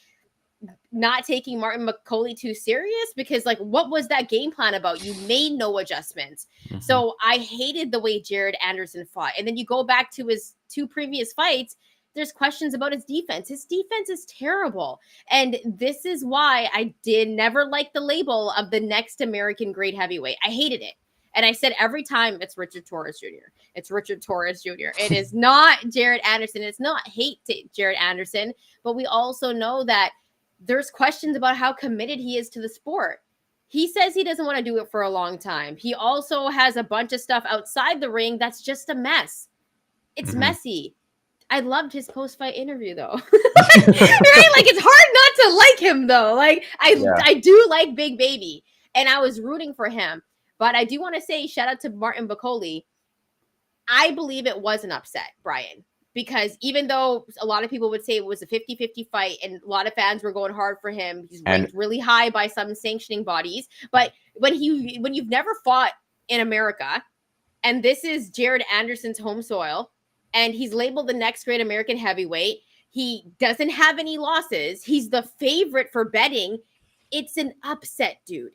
not taking Martin Bakole too serious? Because, like, what was that game plan about? You made no adjustments. Mm-hmm. So I hated the way Jared Anderson fought. And then you go back to his 2 previous fights, there's questions about his defense. His defense is terrible. And this is why I never like the label of the next American great heavyweight. I hated it. And I said every time, it's Richard Torres Jr. It's Richard Torres Jr. It is not Jared Anderson. It's not hate to Jared Anderson, but we also know that there's questions about how committed he is to the sport. He says he doesn't want to do it for a long time. He also has a bunch of stuff outside the ring that's just a mess. It's messy. I loved his post-fight interview, though. Right? Like, it's hard not to like him, though. Like, I do like Big Baby, and I was rooting for him. But I do want to say, shout out to Martin Bakole. I believe it was an upset, Bryan, because even though a lot of people would say it was a 50-50 fight and a lot of fans were going hard for him, he's ranked really high by some sanctioning bodies. But when you've never fought in America, and this is Jared Anderson's home soil, and he's labeled the next great American heavyweight, he doesn't have any losses. He's the favorite for betting. It's an upset, dude.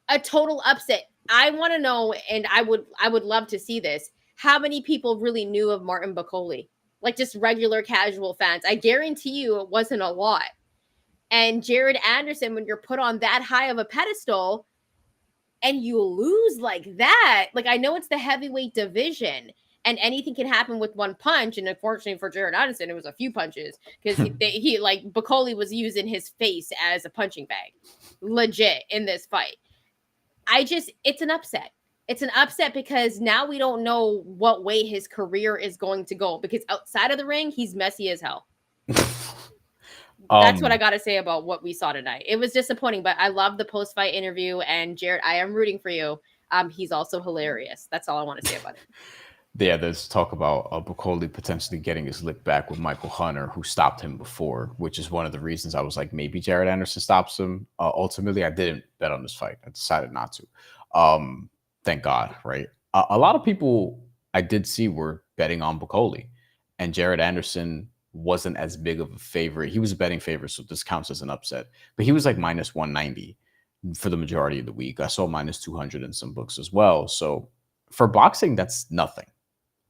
A total upset. I want to know, and I would love to see this, how many people really knew of Martin Bakole? Like, just regular casual fans. I guarantee you it wasn't a lot. And Jared Anderson, when you're put on that high of a pedestal and you lose like that, like, I know it's the heavyweight division and anything can happen with one punch. And unfortunately for Jared Anderson, it was a few punches, because he like, Bakole was using his face as a punching bag, legit, in this fight. It's an upset. It's an upset because now we don't know what way his career is going to go, because outside of the ring, he's messy as hell. That's what I got to say about what we saw tonight. It was disappointing, but I love the post-fight interview. And Jared, I am rooting for you. He's also hilarious. That's all I want to say about it. Yeah, there's talk about Bakole potentially getting his lick back with Michael Hunter, who stopped him before, which is one of the reasons I was like, maybe Jared Anderson stops him. Ultimately, I didn't bet on this fight. I decided not to. Thank God, right? A lot of people I did see were betting on Bakole, and Jared Anderson wasn't as big of a favorite. He was a betting favorite, so this counts as an upset. But he was like minus 190 for the majority of the week. I saw minus 200 in some books as well. So for boxing, that's nothing.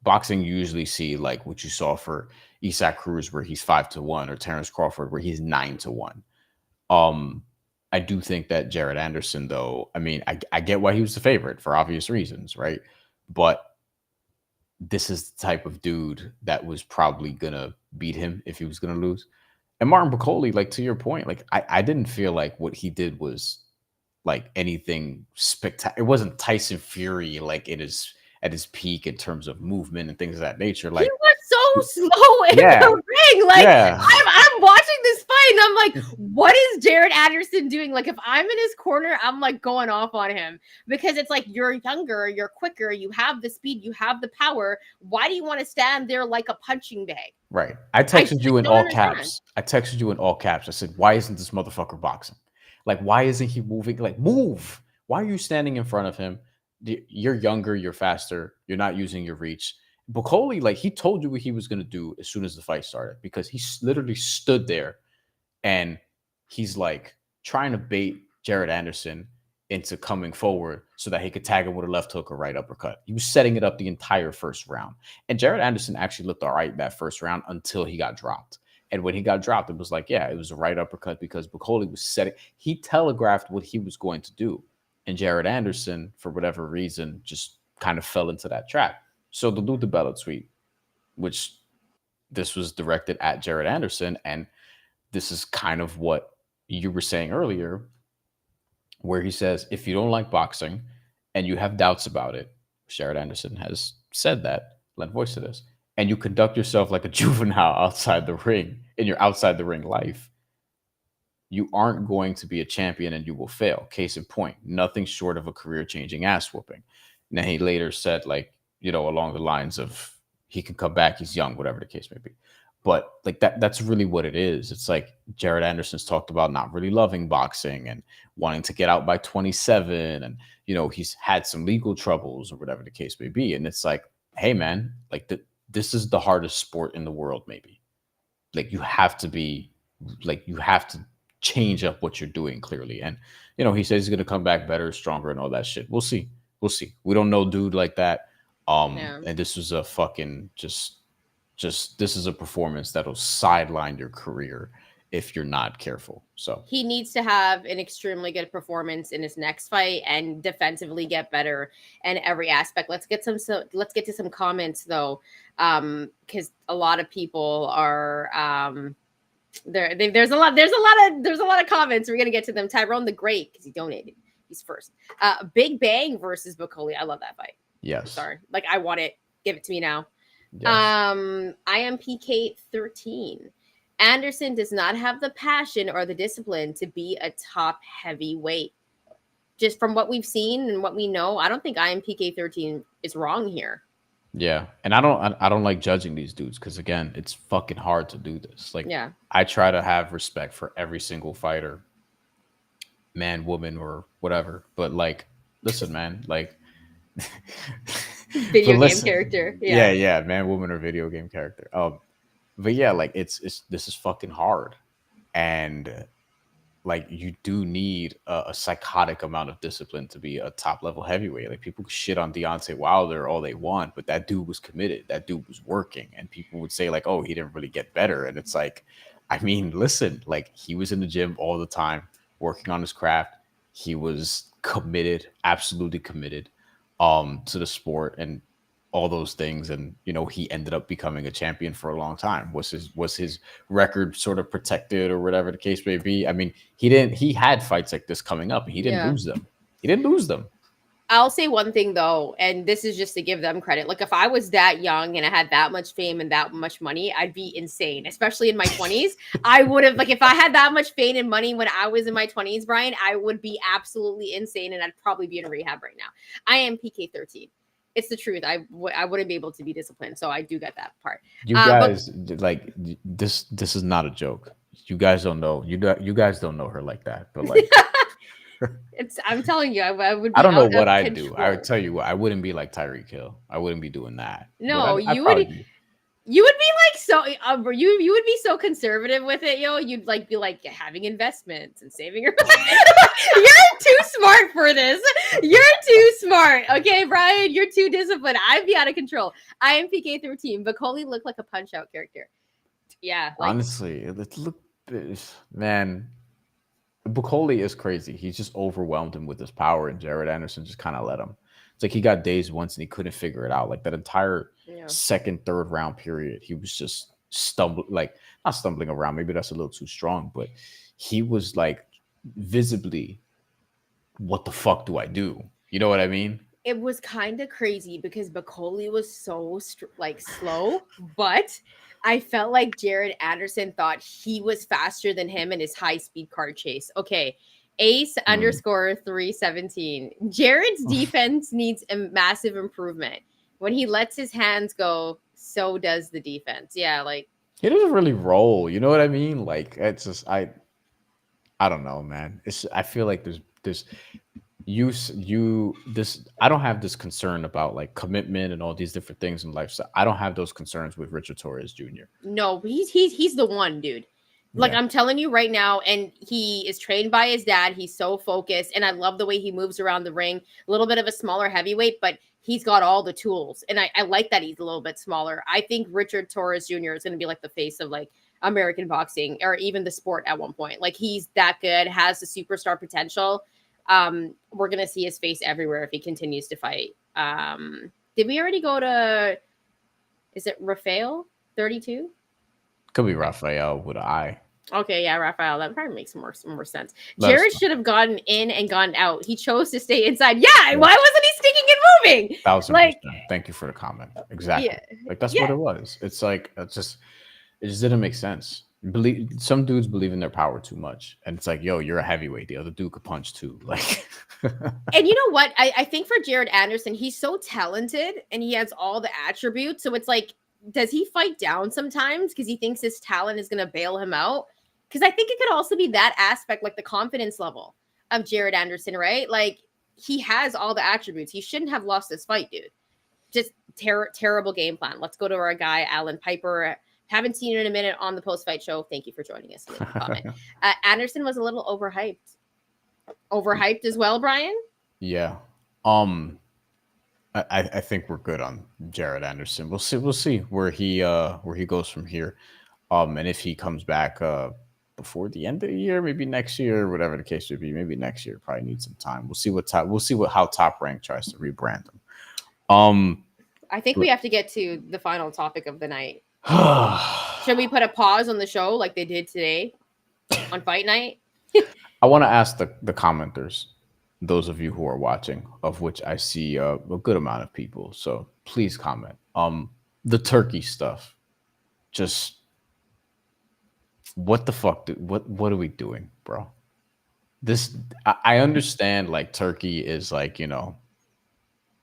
Boxing, you usually see like what you saw for Isaac Cruz, where he's 5-1, or Terence Crawford, where he's 9-1. I do think that Jared Anderson, though, I mean, I get why he was the favorite for obvious reasons, right? But this is the type of dude that was probably gonna beat him if he was gonna lose. And Martin Bakole, like, to your point, like, I didn't feel like what he did was like anything spectacular. It wasn't Tyson Fury like it is at his peak in terms of movement and things of that nature. Like, he was so slow in the ring. Like, I'm watching this fight and I'm like, what is Jared Anderson doing? Like, if I'm in his corner, I'm like going off on him, because it's like, you're younger, you're quicker, you have the speed, you have the power. Why do you want to stand there like a punching bag? Right. I texted you in all caps. I texted you in all caps. I said, why isn't this motherfucker boxing? Like, why isn't he moving? Like, move. Why are you standing in front of him? You're younger, you're faster, you're not using your reach. Bakole, like, he told you what he was going to do as soon as the fight started, because he literally stood there and he's like trying to bait Jared Anderson into coming forward so that he could tag him with a left hook or right uppercut. He was setting it up the entire first round. And Jared Anderson actually looked all right that first round until he got dropped. And when he got dropped, it was like, yeah, it was a right uppercut because Bakole was setting, he telegraphed what he was going to do. And Jared Anderson, for whatever reason, just kind of fell into that trap. So the Lou DiBella tweet, which this was directed at Jared Anderson, and this is kind of what you were saying earlier, where he says, if you don't like boxing and you have doubts about it, Jared Anderson has said that, lent voice to this, and you conduct yourself like a juvenile outside the ring in your outside the ring life, you aren't going to be a champion and you will fail. Case in point, nothing short of a career-changing ass whooping. Now he later said, like, you know, along the lines of he can come back, he's young, whatever the case may be. But like that's really what it is. It's like Jared Anderson's talked about not really loving boxing and wanting to get out by 27. And, you know, he's had some legal troubles or whatever the case may be. And it's like, hey, man, like this is the hardest sport in the world, maybe. Like you have to change up what you're doing clearly. And, you know, he says he's going to come back better, stronger and all that shit. We'll see. We'll see. We don't know dude like that. And this was a fucking just this is a performance that'll sideline your career if you're not careful. So he needs to have an extremely good performance in his next fight and defensively get better in every aspect. Let's get to some comments though, because a lot of people are there's a lot of comments. We're gonna get to them. Tyrone the Great, because he donated. He's first. Big Bang versus Bakole. I love that fight. Yes. Sorry. Like I want it. Give it to me now. Yes. IMPK 13. Anderson does not have the passion or the discipline to be a top heavyweight. Just from what we've seen and what we know, I don't think IMPK 13 is wrong here. Yeah, and I don't like judging these dudes because again, it's fucking hard to do this. Like, yeah, I try to have respect for every single fighter, man, woman, or whatever. But like, listen, man, like. Video game character. Yeah, man, woman, or video game character. But yeah, like it's this is fucking hard, and like you do need a psychotic amount of discipline to be a top level heavyweight. Like people shit on Deontay Wilder all they want, but that dude was committed. That dude was working, and people would say like, oh, he didn't really get better, and it's like, I mean, listen, like he was in the gym all the time working on his craft. He was committed, absolutely committed to the sport and all those things, and you know he ended up becoming a champion for a long time. Was his record sort of protected or whatever the case may be? I mean, he had fights like this coming up and he didn't lose them. I'll say one thing though, and this is just to give them credit. Like if I was that young and I had that much fame and that much money, I'd be insane, especially in my 20s. I would have, like, if I had that much fame and money when I was in my 20s, Bryan, I would be absolutely insane and I'd probably be in rehab right now. I am PK 13. It's the truth. I wouldn't be able to be disciplined. So I do get that part. You guys, like, this is not a joke. You guys don't know. You guys don't know her like that. But like, I'm telling you, I would. I don't know what I'd do. I would tell you what, I wouldn't be like Tyreek Hill. I wouldn't be doing that. No, you would. You would be like so. You would be so conservative with it, yo. You'd like be like having investments and saving your. You're too smart for this. You're too smart. Okay, Bryan, you're too disciplined. I'd be out of control. I am PK 13. Bakole looked like a punch out character. Yeah. Like, honestly, man. Bakole is crazy. He's just overwhelmed him with his power, and Jared Anderson just kind of let him. It's like he got dazed once and he couldn't figure it out. Like that entire second, third round period, he was just not stumbling around. Maybe that's a little too strong, but he was like visibly, what the fuck do I do? You know what I mean? It was kind of crazy because Bakole was so slow, but I felt like Jared Anderson thought he was faster than him in his high speed car chase. Okay. Ace _ 317. Jared's defense needs a massive improvement. When he lets his hands go, so does the defense. Yeah, like he doesn't really roll. You know what I mean? Like it's just I don't know, man. I feel like there's I don't have this concern about like commitment and all these different things in life. So I don't have those concerns with Richard Torres Jr. No, he's the one, dude. Like, I'm telling you right now, and he is trained by his dad. He's so focused, and I love the way he moves around the ring. A little bit of a smaller heavyweight, but he's got all the tools, and I like that he's a little bit smaller. I think Richard Torres Jr. is going to be like the face of like American boxing or even the sport at one point. Like, he's that good, has the superstar potential. We're going to see his face everywhere if he continues to fight. Did we already go to, is it Rafael 32? Could be Rafael with an I. Okay, yeah, Rafael. That probably makes more sense. Jared should have gotten in and gone out. He chose to stay inside. Yeah, why wasn't he sticking and moving? 1000%. Like, thank you for the comment. Exactly. Yeah, like that's what it was. It's like it just didn't make sense. Some dudes believe in their power too much, and it's like, yo, you're a heavyweight. The other dude could punch too. Like, and you know what? I think for Jared Anderson, he's so talented and he has all the attributes. So it's like, does he fight down sometimes because he thinks his talent is going to bail him out? Because I think it could also be that aspect, like the confidence level of Jared Anderson, right? Like, he has all the attributes. He shouldn't have lost this fight, dude. Just terrible game plan. Let's go to our guy, Alan Piper. Haven't seen you in a minute on the post-fight show. Thank you for joining us. Anderson was a little overhyped. Overhyped as well, Bryan? Yeah. I think we're good on Jared Anderson. We'll see where he goes from here. And if he comes back before the end of the year, maybe next year, whatever the case would be, maybe next year, probably need some time. We'll see how Top Rank tries to rebrand him. I think we have to get to the final topic of the night. Should we put a pause on the show like they did today on fight night? I want to ask the commenters, those of you who are watching, of which I see a good amount of people. So please comment. The turkey stuff, just what the fuck? What are we doing, bro? I understand, like, turkey is like,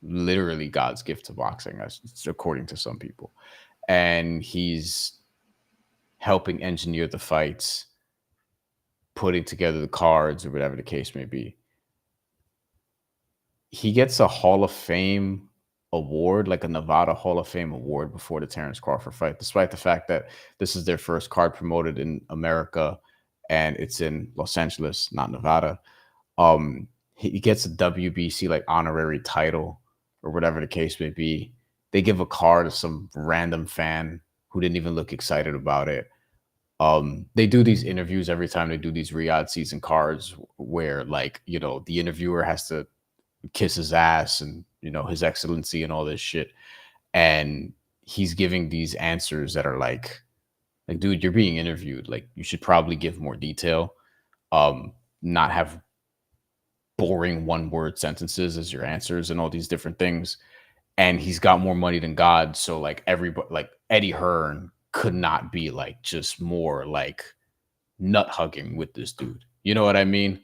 literally God's gift to boxing, according to some people, and he's helping engineer the fights, putting together the cards or whatever the case may be. He gets a Hall of Fame award, like a Nevada Hall of Fame award, before the Terence Crawford fight, despite the fact that this is their first card promoted in America and it's in Los Angeles, not Nevada. He gets a WBC like honorary title or whatever the case may be. They give a card to some random fan who didn't even look excited about it. They do these interviews every time they do these Riyadh season cards where, like, the interviewer has to kiss his ass and, His Excellency and all this shit. And he's giving these answers that are like, dude, you're being interviewed. Like, you should probably give more detail. Not have boring one-word sentences as your answers and all these different things. And he's got more money than God. So, like, everybody, like Eddie Hearn could not be like just more like nut hugging with this dude. You know what I mean?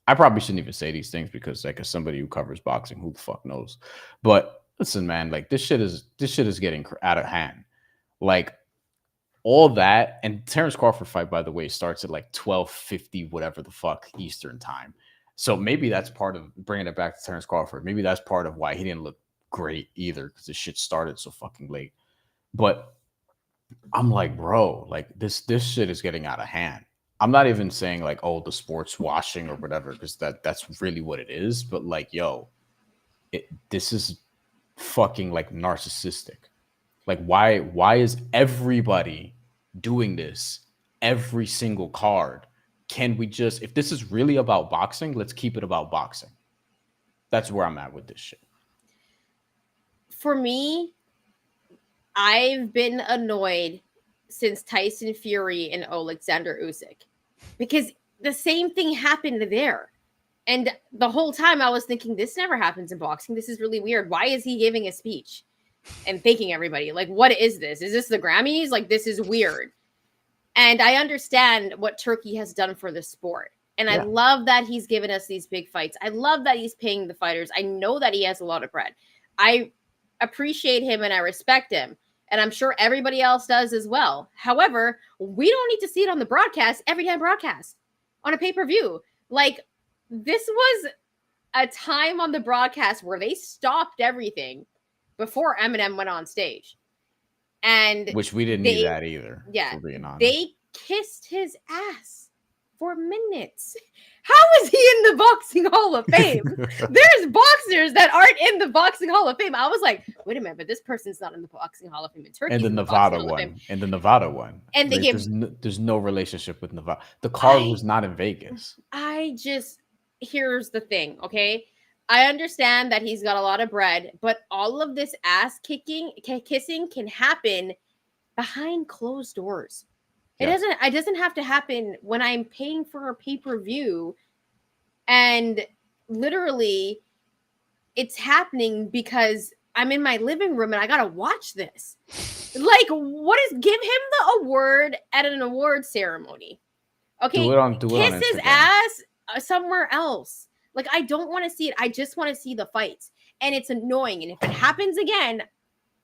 I probably shouldn't even say these things because, like, as somebody who covers boxing, who the fuck knows? But listen, man, like, this shit is getting out of hand. Like, all that, and Terence Crawford fight, by the way, starts at like 12:50, whatever the fuck, Eastern time. So maybe that's part of bringing it back to Terence Crawford. Maybe that's part of why he didn't look great either, because this shit started so fucking late. But I'm like, bro, like, this shit is getting out of hand. I'm not even saying like, oh, the sports washing or whatever, because that's really what it is. But like, yo, this is fucking like narcissistic. Like, why is everybody doing this every single card? Can we just, if this is really about boxing, let's keep it about boxing. That's where I'm at with this shit. For me, I've been annoyed since Tyson Fury and Alexander Usyk, because the same thing happened there. And the whole time I was thinking, this never happens in boxing. This is really weird. Why is he giving a speech and thanking everybody? Like, what is this? Is this the Grammys? Like, this is weird. And I understand what Turkey has done for the sport. And I love that he's given us these big fights. I love that he's paying the fighters. I know that he has a lot of bread. I appreciate him and I respect him. And I'm sure everybody else does as well. However, we don't need to see it on the broadcast, every damn broadcast, on a pay-per-view. Like, this was a time on the broadcast where they stopped everything before Eminem went on stage. And which we didn't need that either. Yeah, for being honest. they kissed his ass for minutes. How is he in the Boxing Hall of Fame? There's boxers that aren't in the Boxing Hall of Fame. I was like, wait a minute, but this person's not in the Boxing Hall of Fame in Turkey. And the Nevada one. And the Nevada one. And they there's no relationship with Nevada. The card was not in Vegas. Here's the thing, okay? I understand that he's got a lot of bread, but all of this ass kissing can happen behind closed doors. It doesn't have to happen when I'm paying for a pay-per-view, and literally it's happening because I'm in my living room and I gotta watch this. Like, give him the award at an award ceremony. Okay, kiss his ass somewhere else. Like, I don't want to see it. I just want to see the fights, and it's annoying. And if it happens again,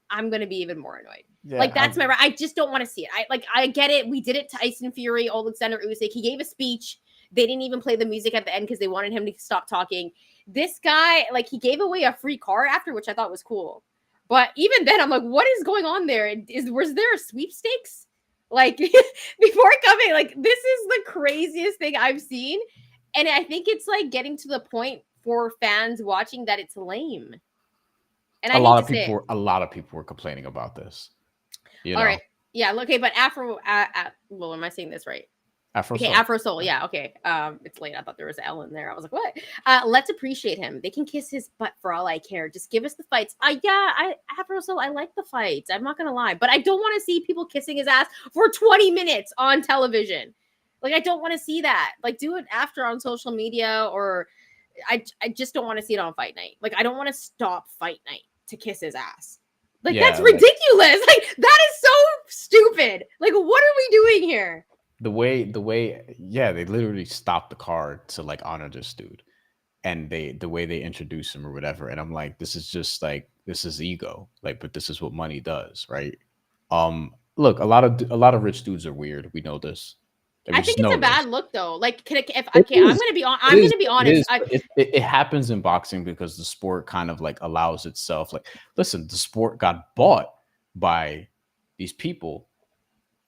I'm gonna be even more annoyed. Yeah, like, that's I just don't want to see it. I get it. We did it to Tyson Fury, Alexander Usyk. He gave a speech. They didn't even play the music at the end because they wanted him to stop talking. This guy, like, he gave away a free car after, which I thought was cool. But even then, I'm like, what is going on there? Was there a sweepstakes? Like, before coming, like, this is the craziest thing I've seen. And I think it's, like, getting to the point for fans watching that it's lame. And a lot of people were complaining about this. You know? All right. Yeah. Okay. But well, am I saying this right? Afro Soul. Afro Soul. Yeah. Okay. It's late. I thought there was an L in there. I was like, what? Let's appreciate him. They can kiss his butt for all I care. Just give us the fights. Afro Soul, I like the fights. I'm not gonna lie, but I don't want to see people kissing his ass for 20 minutes on television. Like, I don't want to see that. Like, do it after on social media, or I just don't want to see it on fight night. Like, I don't want to stop fight night to kiss his ass. Like, that's ridiculous. Like, that is so stupid. Like, what are we doing here? The way, they literally stopped the card to, like, honor this dude, and the way they introduce him or whatever. And I'm like, this is just, like, this is ego. Like, but this is what money does, right? Look, a lot of rich dudes are weird. We know this. I think it's a bad look, though. Like, I'm gonna be honest. It happens in boxing because the sport kind of, like, allows itself. Like, listen, the sport got bought by these people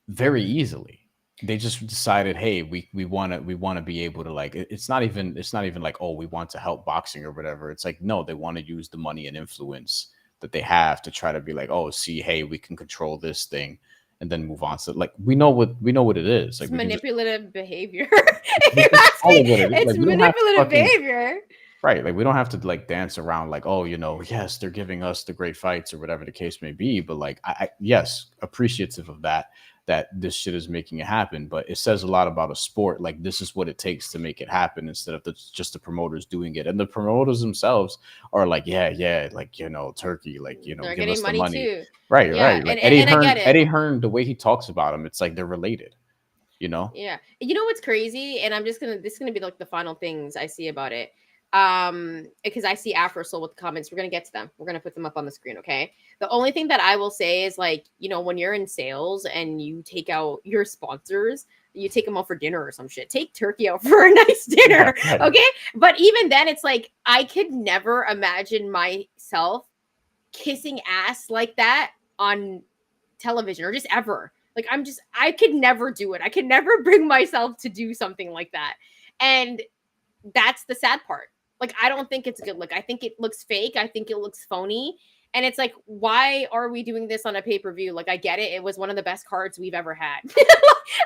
very easily. They just decided, hey, we want to be able to, like, it's not even like, oh, we want to help boxing or whatever. It's like, no, they want to use the money and influence that they have to try to be like, oh, see, hey, we can control this thing. And then move on. So, like, we know what it is. Like, it's manipulative behavior. It's manipulative behavior. Right. Like, we don't have to, like, dance around like, oh, yes, they're giving us the great fights or whatever the case may be. But, like, I yes, appreciative of that this shit is making it happen. But it says a lot about a sport. Like, this is what it takes to make it happen instead of just the promoters doing it. And the promoters themselves are like, yeah, like, Turkey, like, they're give us the money. Too. Right. Like, Eddie Hearn, the way he talks about him, it's like they're related. Yeah. You know what's crazy? And this is gonna be, like, the final things I see about it. Because I see Afro Soul with the comments. We're gonna get to them. We're gonna put them up on the screen, okay? The only thing that I will say is, like, when you're in sales and you take out your sponsors, you take them out for dinner or some shit. Take Turkey out for a nice dinner, okay? But even then, it's like, I could never imagine myself kissing ass like that on television, or just ever. Like, I could never do it. I could never bring myself to do something like that. And that's the sad part. Like, I don't think it's good. Like, I think it looks fake. I think it looks phony. And it's like, why are we doing this on a pay-per-view? Like, I get it. It was one of the best cards we've ever had.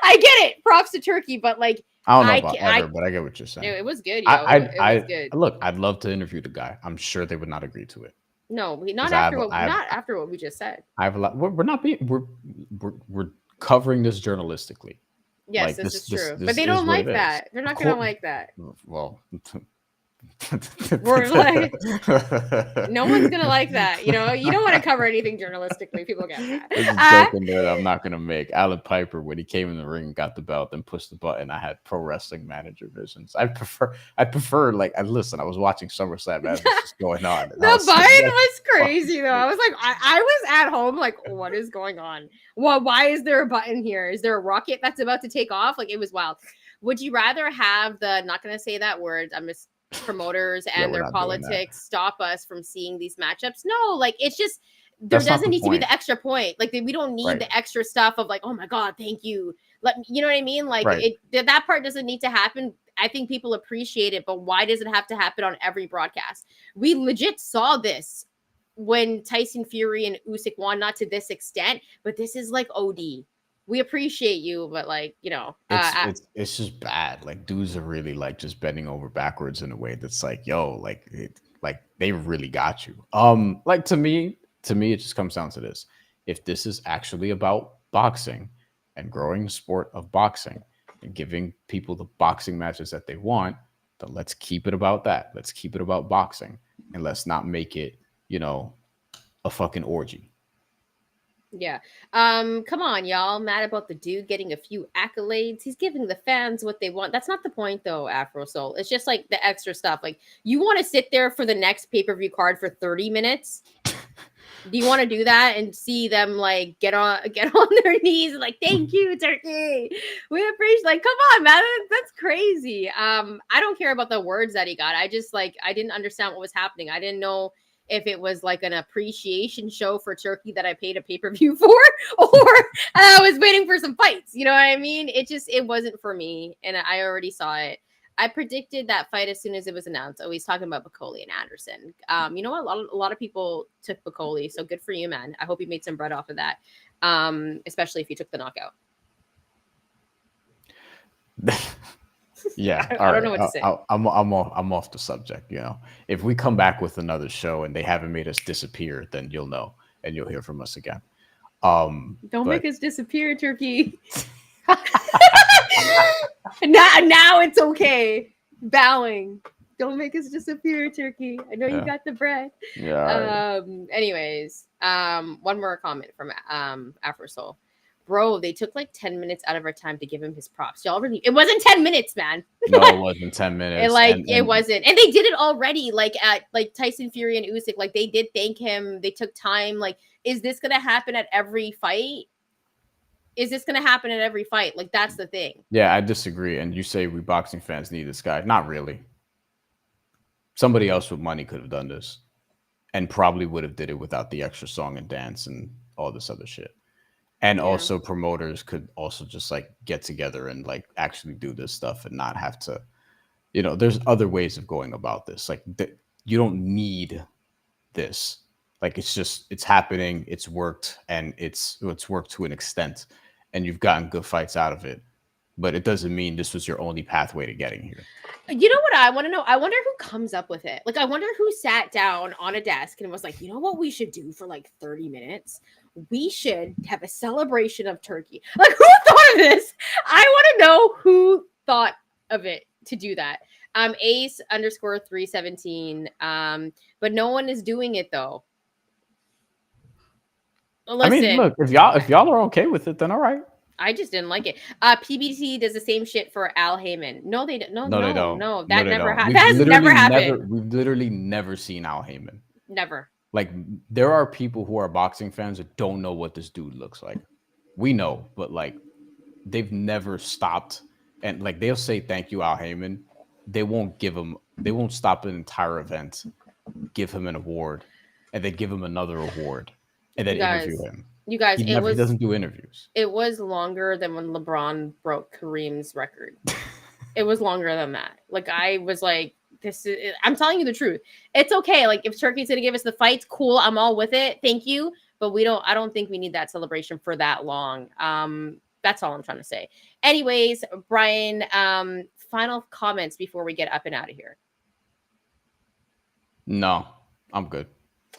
I get it. Props to Turkey. But, like, I don't know about ever, but I get what you're saying. It was good. It was good. Look, I'd love to interview the guy. I'm sure they would not agree to it. No, not after what we just said. I have a lot. We're covering this journalistically. Yes, like, this is true. But they don't like that. They're not going to like that. Well, we're like, no one's gonna like that. You don't want to cover anything journalistically. People get that. There's a joke in there that I'm not gonna make. Alan Piper, when he came in the ring, got the belt, and pushed the button. I had pro wrestling manager visions. I prefer like, listen, I was watching SummerSlam as this was going on. The button was crazy though. I was like, I was at home like, what is going on? Well, why is there a button here? Is there a rocket that's about to take off? Like, it was wild. Would you rather have not gonna say that word? I'm just promoters and their politics stop us from seeing these matchups? No, like, it's just there That's not doesn't the need to be point. the extra point. Like we don't need Right. the extra stuff of like, oh my God, thank you. You know what I mean? Like Right. that part doesn't need to happen. I think people appreciate it, but why does it have to happen on every broadcast? We legit saw this when Tyson Fury and Usyk won, not to this extent, but this is like OD. We appreciate you, but like, It's just bad. Like dudes are really like just bending over backwards in a way that's like, yo, like they really got you. Like to me, it just comes down to this. If this is actually about boxing and growing the sport of boxing and giving people the boxing matches that they want, then let's keep it about that. Let's keep it about boxing and let's not make it, a fucking orgy. Yeah. Come on, y'all. Mad about the dude getting a few accolades. He's giving the fans what they want. That's not the point though, Afro Soul. It's just like the extra stuff. Like you want to sit there for the next pay-per-view card for 30 minutes? Do you want to do that and see them like get on their knees and like, thank you, Turkey. We appreciate, like, come on, man. That's crazy. I don't care about the words that he got. I just like I didn't understand what was happening. I didn't know if it was like an appreciation show for Turkey that I paid a pay-per-view for, or I was waiting for some fights. You know what I mean? It wasn't for me, and I already saw it. I predicted that fight as soon as it was announced. Always talking about Bakole and Anderson. You know what? A lot of people took Bakole, so good for you, man. I hope you made some bread off of that, especially if you took the knockout. Yeah, I don't know what to say. I'm off the subject. If we come back with another show and they haven't made us disappear, then you'll know and you'll hear from us again. Don't make us disappear, Turkey. now it's okay. Bowing. Don't make us disappear, Turkey. I know you got the bread. Yeah. Anyways, one more comment from Afro Soul. Bro, they took like 10 minutes out of our time to give him his props. Y'all really, it wasn't 10 minutes, man. No, it wasn't 10 minutes. It wasn't. And they did it already, like at like Tyson Fury and Usyk. Like they did thank him. They took time. Like, is this gonna happen at every fight? Is this gonna happen at every fight? Like, that's the thing. Yeah, I disagree. And you say we boxing fans need this guy. Not really. Somebody else with money could have done this. And probably would have did it without the extra song and dance and all this other shit. And also promoters could also just like get together and like actually do this stuff and not have to, there's other ways of going about this. Like you don't need this. Like it's happening. It's worked and it's worked to an extent and you've gotten good fights out of it. But it doesn't mean this was your only pathway to getting here. You know what I want to know? I wonder who comes up with it. Like, I wonder who sat down on a desk and was like, you know what we should do for like 30 minutes? We should have a celebration of Turkey. Like, who thought of this? I want to know who thought of it to do that. Ace_317. But no one is doing it though. Listen, I mean, look, if y'all are okay with it, then all right. I just didn't like it. PBC does the same shit for Al Heyman. No, they don't. No, they don't. No, that never happened. That has never happened. We've literally never seen Al Heyman. Never. Like, there are people who are boxing fans that don't know what this dude looks like. We know, but like, they've never stopped. And like, they'll say thank you, Al Heyman. They won't stop an entire event, give him an award, and then give him another award, and then interview him. You guys, he doesn't do interviews. It was longer than when LeBron broke Kareem's record. It was longer than that. Like, I was like, I'm telling you the truth. It's okay. Like, if Turkey's going to give us the fights, cool. I'm all with it. Thank you. But I don't think we need that celebration for that long. That's all I'm trying to say. Anyways, Bryan, final comments before we get up and out of here. No, I'm good.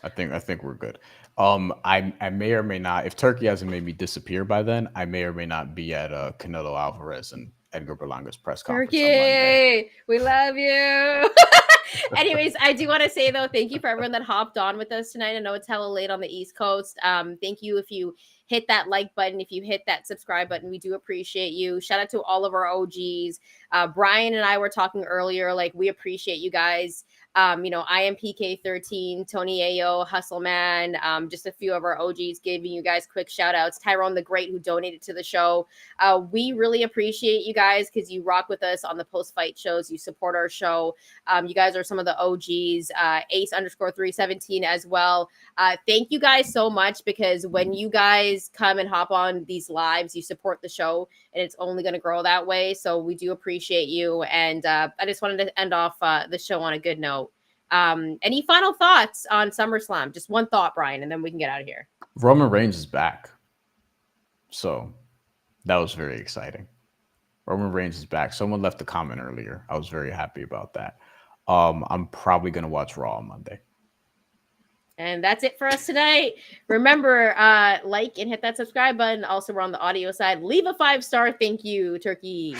I think we're good. I may or may not, if Turkey hasn't made me disappear by then, I may or may not be at Canelo Alvarez and Edgar Berlanga's press conference. Turkey, we love you. Anyways, I do want to say though, thank you for everyone that hopped on with us tonight. I know it's hella late on the East Coast. Thank you if you hit that like button, if you hit that subscribe button, we do appreciate you. Shout out to all of our OGs. Bryan and I were talking earlier, like, we appreciate you guys. I am PK13, Tony Ayo, Hustle Man, just a few of our OGs giving you guys quick shout outs. Tyrone the Great, who donated to the show. We really appreciate you guys because you rock with us on the post-fight shows. You support our show. You guys are some of the OGs. Ace_317 as well. Thank you guys so much, because when you guys come and hop on these lives, you support the show, and it's only going to grow that way. So we do appreciate you. And I just wanted to end off the show on a good note. Any final thoughts on SummerSlam? Just one thought, Bryan, and then we can get out of here. Roman Reigns is back. So that was very exciting. Roman Reigns is back. Someone left a comment earlier. I was very happy about that. I'm probably going to watch Raw on Monday. And that's it for us tonight. Remember, like and hit that subscribe button. Also, we're on the audio side. Leave a 5-star. Thank you, Turkey.